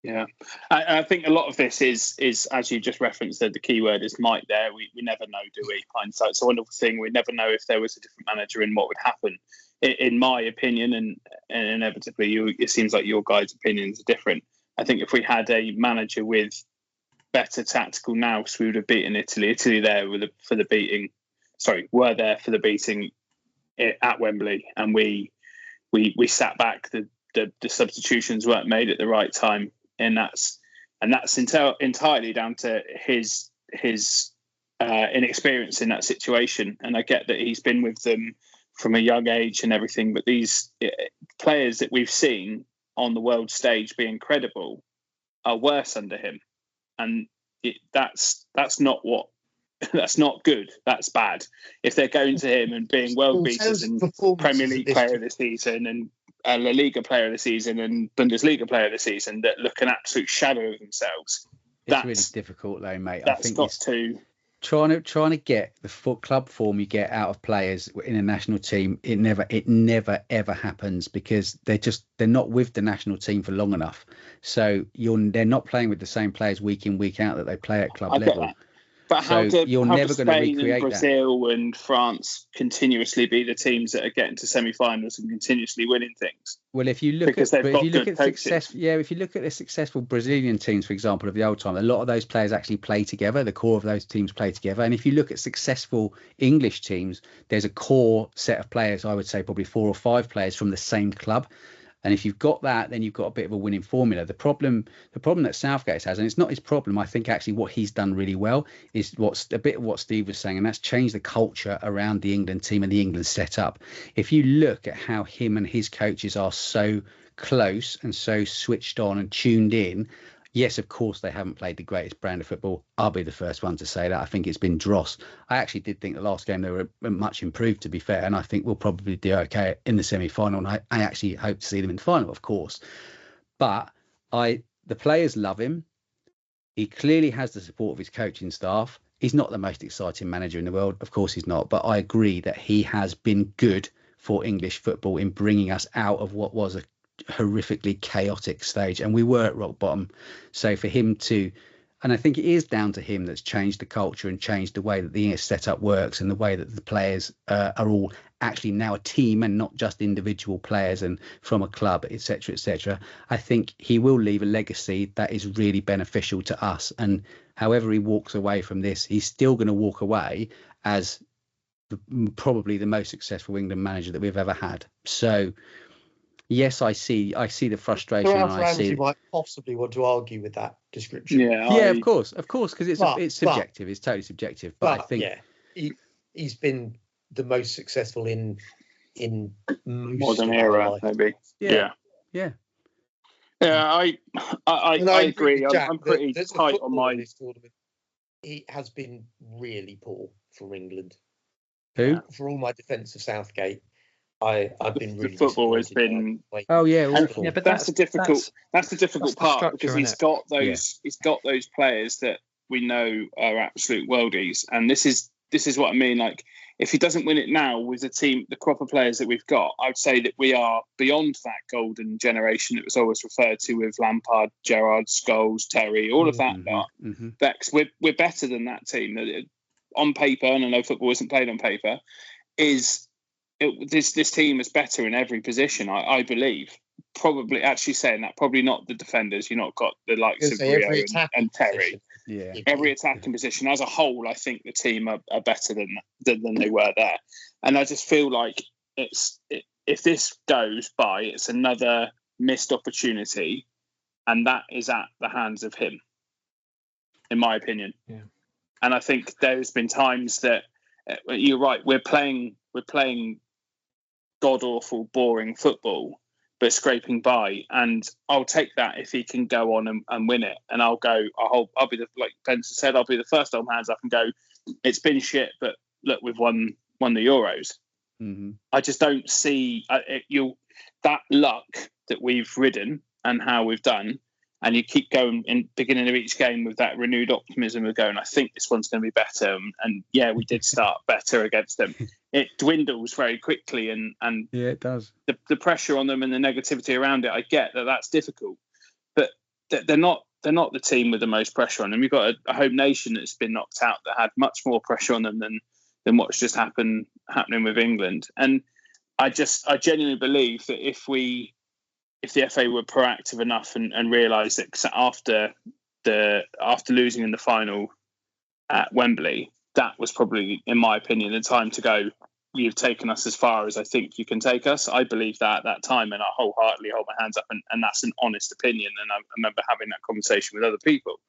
Yeah, I think a lot of this is as you just referenced, the key word is might there. We never know, do we? Hindsight's a wonderful thing. We never know if there was a different manager and what would happen. In my opinion, and inevitably, it seems like your guys' opinions are different. I think if we had a manager with better tactical nous, we would have beaten Italy. Italy were there for the beating at Wembley, and we sat back. The substitutions weren't made at the right time. And that's entirely down to his inexperience in that situation. And I get that he's been with them from a young age and everything, but these players that we've seen on the world stage be incredible are worse under him, and that's not good. That's bad. If they're going to him and being world beaters and Premier League player of the season and La Liga player of the season and Bundesliga player of the season that look an absolute shadow of themselves. It's really difficult though, mate. I think it's trying to get the club form you get out of players in a national team. It never ever happens because they're not with the national team for long enough. So they're not playing with the same players week in, week out that they play at club level. That. But how do Spain and Brazil and France continuously be the teams that are getting to semi-finals and continuously winning things? Well, if you look at the successful Brazilian teams, for example, of the old time, a lot of those players actually play together. The core of those teams play together. And if you look at successful English teams, there's a core set of players. I would say probably 4 or 5 players from the same club. And if you've got that, then you've got a bit of a winning formula. The problem that Southgate has, and it's not his problem, I think actually what he's done really well is what's a bit of what Steve was saying, and that's changed the culture around the England team and the England setup. If you look at how him and his coaches are so close and so switched on and tuned in, yes, of course, they haven't played the greatest brand of football. I'll be the first one to say that. I think it's been dross. I actually did think the last game they were much improved, to be fair, and I think we'll probably do okay in the semi-final. And I actually hope to see them in the final, of course. But the players love him. He clearly has the support of his coaching staff. He's not the most exciting manager in the world. Of course he's not. But I agree that he has been good for English football in bringing us out of what was a horrifically chaotic stage, and we were at rock bottom. So for him to, and I think it is down to him that's changed the culture and changed the way that the setup works and the way that the players are all actually now a team and not just individual players and from a club, etc., etc. I think he will leave a legacy that is really beneficial to us, and however he walks away from this, he's still going to walk away as probably the most successful England manager that we've ever had. So yes, I see the frustration. You might possibly want to argue with that description. Of course, because it's subjective. It's totally subjective. But I think he's been the most successful in modern era, maybe. Yeah. I agree. I'm pretty tight on my. He has been really poor for England. Who? For all my defence of Southgate. I've been really. The football has been. Oh yeah, awful. Yeah, but that's the difficult part because he's got those players that we know are absolute worldies, and this is what I mean. Like, if he doesn't win it now with the crop of players that we've got, I'd say that we are beyond that golden generation that was always referred to with Lampard, Gerrard, Scholes, Terry, all of that. Bex, we're better than that team. On paper, and I know football isn't played on paper, this team is better in every position, I believe. Probably, actually saying that, probably not the defenders. You've not got the likes of Rio and Terry. Yeah. Every attacking position as a whole, I think the team are better than they were there. And I just feel like if this goes by, it's another missed opportunity, and that is at the hands of him, in my opinion. Yeah. And I think there's been times that you're right. We're playing god awful, boring football, but scraping by. And I'll take that if he can go on and win it. And I'll be like Benson said, I'll be the first on hands up and go, it's been shit, but look, we've won the Euros. Mm-hmm. I just don't see that luck that we've ridden and how we've done. And you keep going in beginning of each game with that renewed optimism of going, I think this one's going to be better. And yeah, we did start better against them. It dwindles very quickly, and yeah, it does. The pressure on them and the negativity around it, I get that that's difficult. But they're not the team with the most pressure on them. You've got a home nation that's been knocked out that had much more pressure on them than what's just happening with England. And I genuinely believe that if the FA were proactive enough and realised that after losing in the final at Wembley, that was probably, in my opinion, the time to go. You've taken us as far as I think you can take us. I believe that at that time, and I wholeheartedly hold my hands up, and that's an honest opinion. And I remember having that conversation with other people.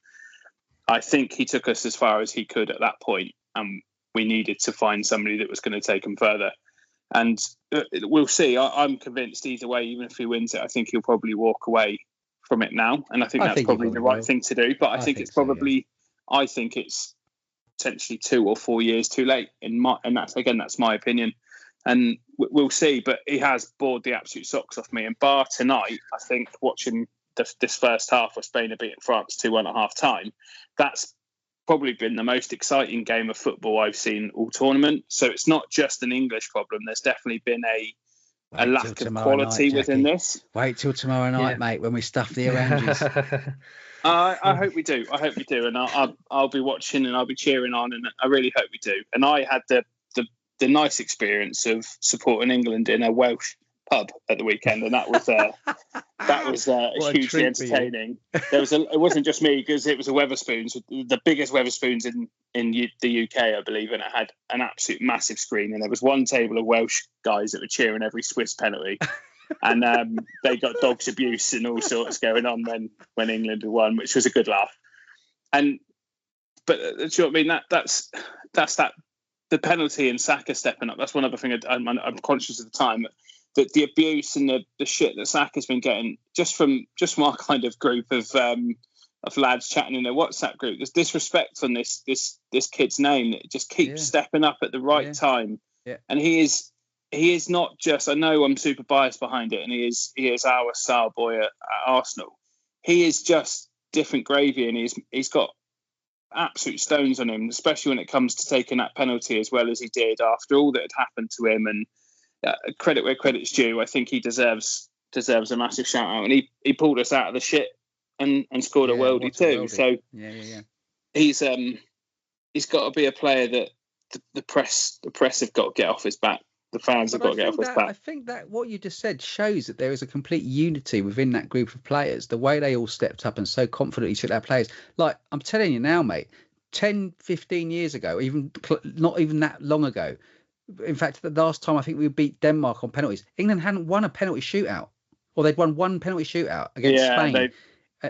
I think he took us as far as he could at that point, and we needed to find somebody that was going to take him further. And we'll see. I'm convinced either way, even if he wins it, I think he'll probably walk away from it now. And I think that's probably the right thing to do. But I think it's probably, I think it's potentially 2 or 4 years too late. And that's my opinion. And we'll see. But he has bored the absolute socks off me. And bar tonight, I think watching this first half of Spain beating France 2-1 at half time, that's probably been the most exciting game of football I've seen all tournament. So it's not just an English problem. There's definitely been a lack of quality within this. Wait till tomorrow night, mate, when we stuff the oranges. I hope we do. And I'll be watching and I'll be cheering on, and I really hope we do. And I had the nice experience of supporting England in a Welsh pub at the weekend, and that was hugely entertaining. It wasn't just me, because it was a Wetherspoons, the biggest Wetherspoons in the UK, I believe, and it had an absolute massive screen, and there was one table of Welsh guys that were cheering every Swiss penalty, and they got dogs abuse and all sorts going on when England won, which was a good laugh. But do you know what I mean? That's that the penalty and Saka stepping up. That's one other thing I'm conscious of the time. That the abuse and the shit that Saka's been getting just from our kind of group of lads chatting in a WhatsApp group. There's disrespect on this kid's name that just keeps stepping up at the right time. Yeah. And he is not just, I know I'm super biased behind it, and he is our star boy at Arsenal. He is just different gravy, and he's got absolute stones on him, especially when it comes to taking that penalty as well as he did after all that had happened to him. And credit where credit's due. I think he deserves a massive shout out, and he pulled us out of the shit and scored a worldie too. So he's got to be a player that the press have got to get off his back. The fans have got to get off his back. I think that what you just said shows that there is a complete unity within that group of players. The way they all stepped up and so confidently took their players. Like, I'm telling you now, mate, 10, 15 years ago, not even that long ago. In fact, the last time I think we beat Denmark on penalties, England hadn't won a penalty shootout, or they'd won one penalty shootout against Spain.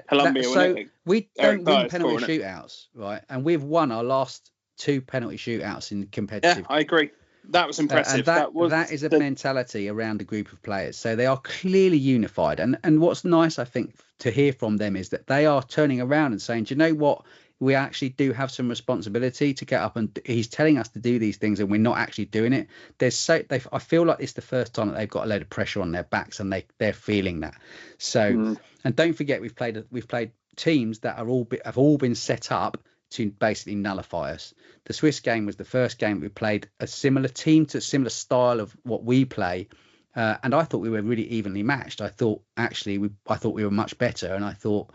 Colombia, so we don't win penalty shootouts, right? And we've won our last 2 penalty shootouts in competitive. Yeah, I agree. That was impressive. That is a mentality around a group of players. So they are clearly unified. And what's nice, I think, to hear from them is that they are turning around and saying, do you know what? We actually do have some responsibility to get up, and he's telling us to do these things and we're not actually doing it. I feel like it's the first time that they've got a load of pressure on their backs, and they're feeling that. So, and don't forget, we've played teams that have all been set up to basically nullify us. The Swiss game was the first game we played a similar team to a similar style of what we play. And I thought we were really evenly matched. I thought we were much better, and I thought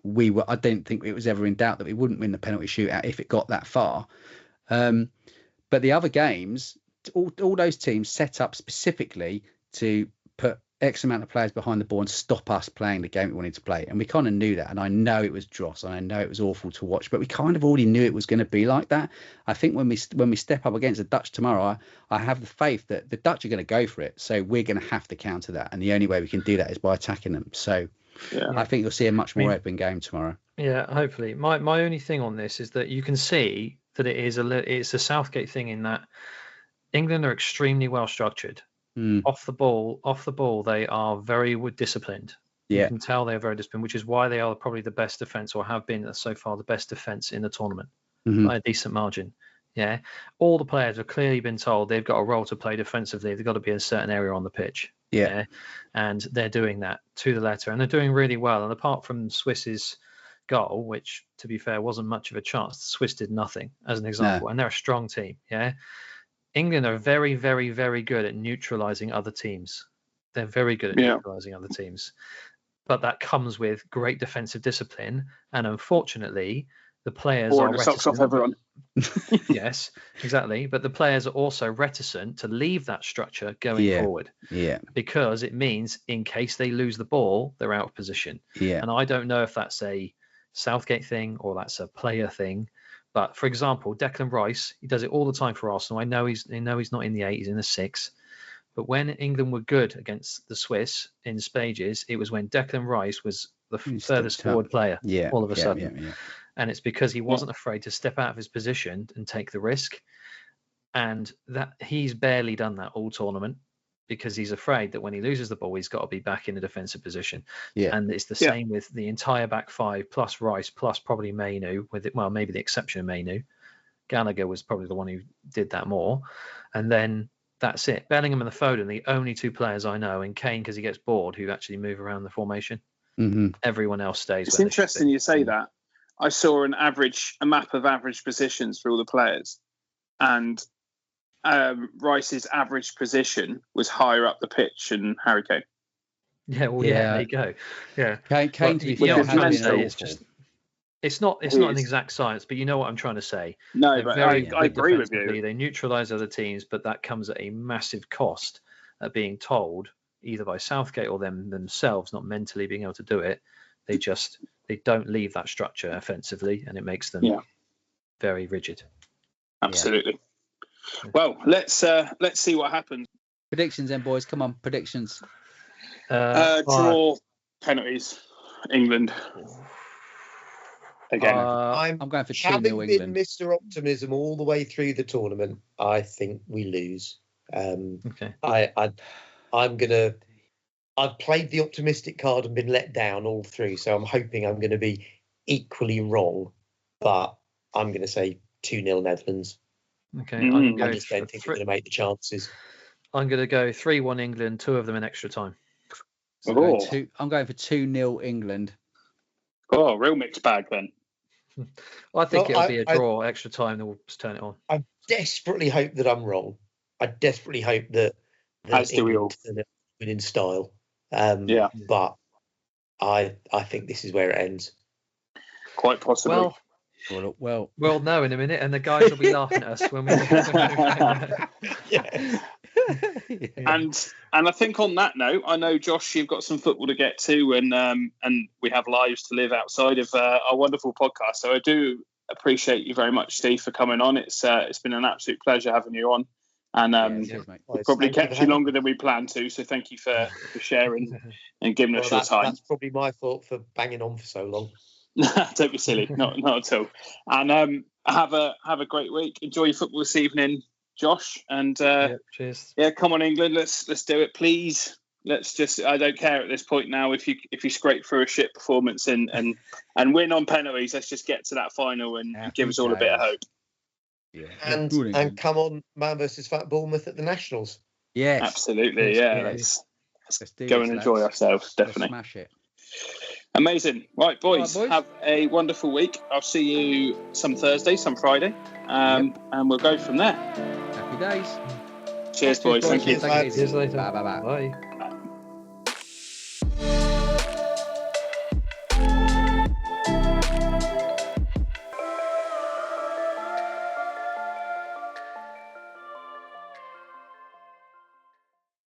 we were. I don't think it was ever in doubt that we wouldn't win the penalty shootout if it got that far. But the other games, all those teams set up specifically to put X amount of players behind the ball and stop us playing the game we wanted to play. And we kind of knew that. And I know it was dross, and I know it was awful to watch, but we kind of already knew it was going to be like that. I think when we step up against the Dutch tomorrow, I have the faith that the Dutch are going to go for it. So we're going to have to counter that. And the only way we can do that is by attacking them. So I think you'll see a much more open game tomorrow. Yeah, hopefully. My only thing on this is that you can see that it's a Southgate thing in that England are extremely well structured. Off the ball, they are very disciplined. You can tell they are very disciplined, which is why they are probably the best defense, or have been so far the best defense in the tournament by a decent margin. Yeah, all the players have clearly been told they've got a role to play defensively. They've got to be in a certain area on the pitch. Yeah, and they're doing that to the letter, and they're doing really well. And apart from Swiss's goal, which to be fair wasn't much of a chance, the Swiss did nothing as an example, and they're a strong team. Yeah. England are very, very, very good at neutralising other teams. They're very good at neutralising other teams. but that comes with great defensive discipline, and unfortunately, the players Or are the socks off reticent. everyone. Yes, exactly. But the players are also reticent to leave that structure going forward. Yeah. Because it means in case they lose the ball, they're out of position. Yeah. And I don't know if that's a Southgate thing or that's a player thing. But for example, Declan Rice, he does it all the time for Arsenal. I know he's not in the 8, he's in the 6. But when England were good against the Swiss in stages, it was when Declan Rice was the furthest forward player all of a sudden. Yeah. And it's because he wasn't afraid to step out of his position and take the risk. And that he's barely done that all tournament because he's afraid that when he loses the ball, he's got to be back in a defensive position. Yeah. And it's the same with the entire back 5 plus Rice plus probably Mainu with it. Well, maybe the exception of Mainu. Gallagher was probably the one who did that more. And then that's it. Bellingham and the Foden, the only 2 players I know, and Kane because he gets bored, who actually move around the formation. Mm-hmm. Everyone else stays. It's interesting you say that. I saw a map of average positions for all the players, and Rice's average position was higher up the pitch than Harry Kane. Yeah, well, there you go. Yeah, Kane to be fair, it's not an exact science, but you know what I'm trying to say. No, but I agree with you. They neutralise other teams, but that comes at a massive cost at being told either by Southgate or themselves not mentally being able to do it. They don't leave that structure offensively, and it makes them very rigid. Absolutely. Yeah. Well, let's see what happens. Predictions then, boys. Come on, predictions. Draw, penalties, England. Again, I'm going for 2-0 England. England. Mr. Optimism all the way through the tournament. I think we lose. Okay. I've played the optimistic card and been let down all through, so I'm hoping I'm going to be equally wrong. But I'm going to say 2-0 Netherlands. Okay. I just don't think we're going to make the chances. I'm going to go 3-1 England, 2 of them in extra time. So I'm going for 2-0 England. Oh, real mixed bag then. I think it'll be a draw, extra time, then we'll just turn it on. I desperately hope that I'm wrong. I desperately hope that as do we all, win in style. But I think this is where it ends. Quite possibly. Well, we'll know in a minute, and the guys will be laughing at us when we. Yeah. And I think on that note, I know Josh, you've got some football to get to, and we have lives to live outside of our wonderful podcast. So I do appreciate you very much, Steve, for coming on. It's been an absolute pleasure having you on, and we probably kept you longer than we planned to. So thank you for sharing and giving us your time. That's probably my fault for banging on for so long. Don't be silly, not at all. And have a great week. Enjoy your football this evening, Josh. And cheers. Yeah, come on, England. Let's do it, please. Let's just. I don't care at this point now if you scrape through a shit performance and win on penalties. Let's just get to that final and give us all a bit of hope. Yeah. And come on, Man versus Fat Bournemouth at the Nationals. Yes, absolutely. Yeah, let's go and enjoy ourselves. Definitely smash it. Amazing. Right, boys, have a wonderul week. I'll see you some Thursday, some Friday, and we'll go from there. Happy days. Cheers, boys. Thank you. Cheers later. Bye. Bye.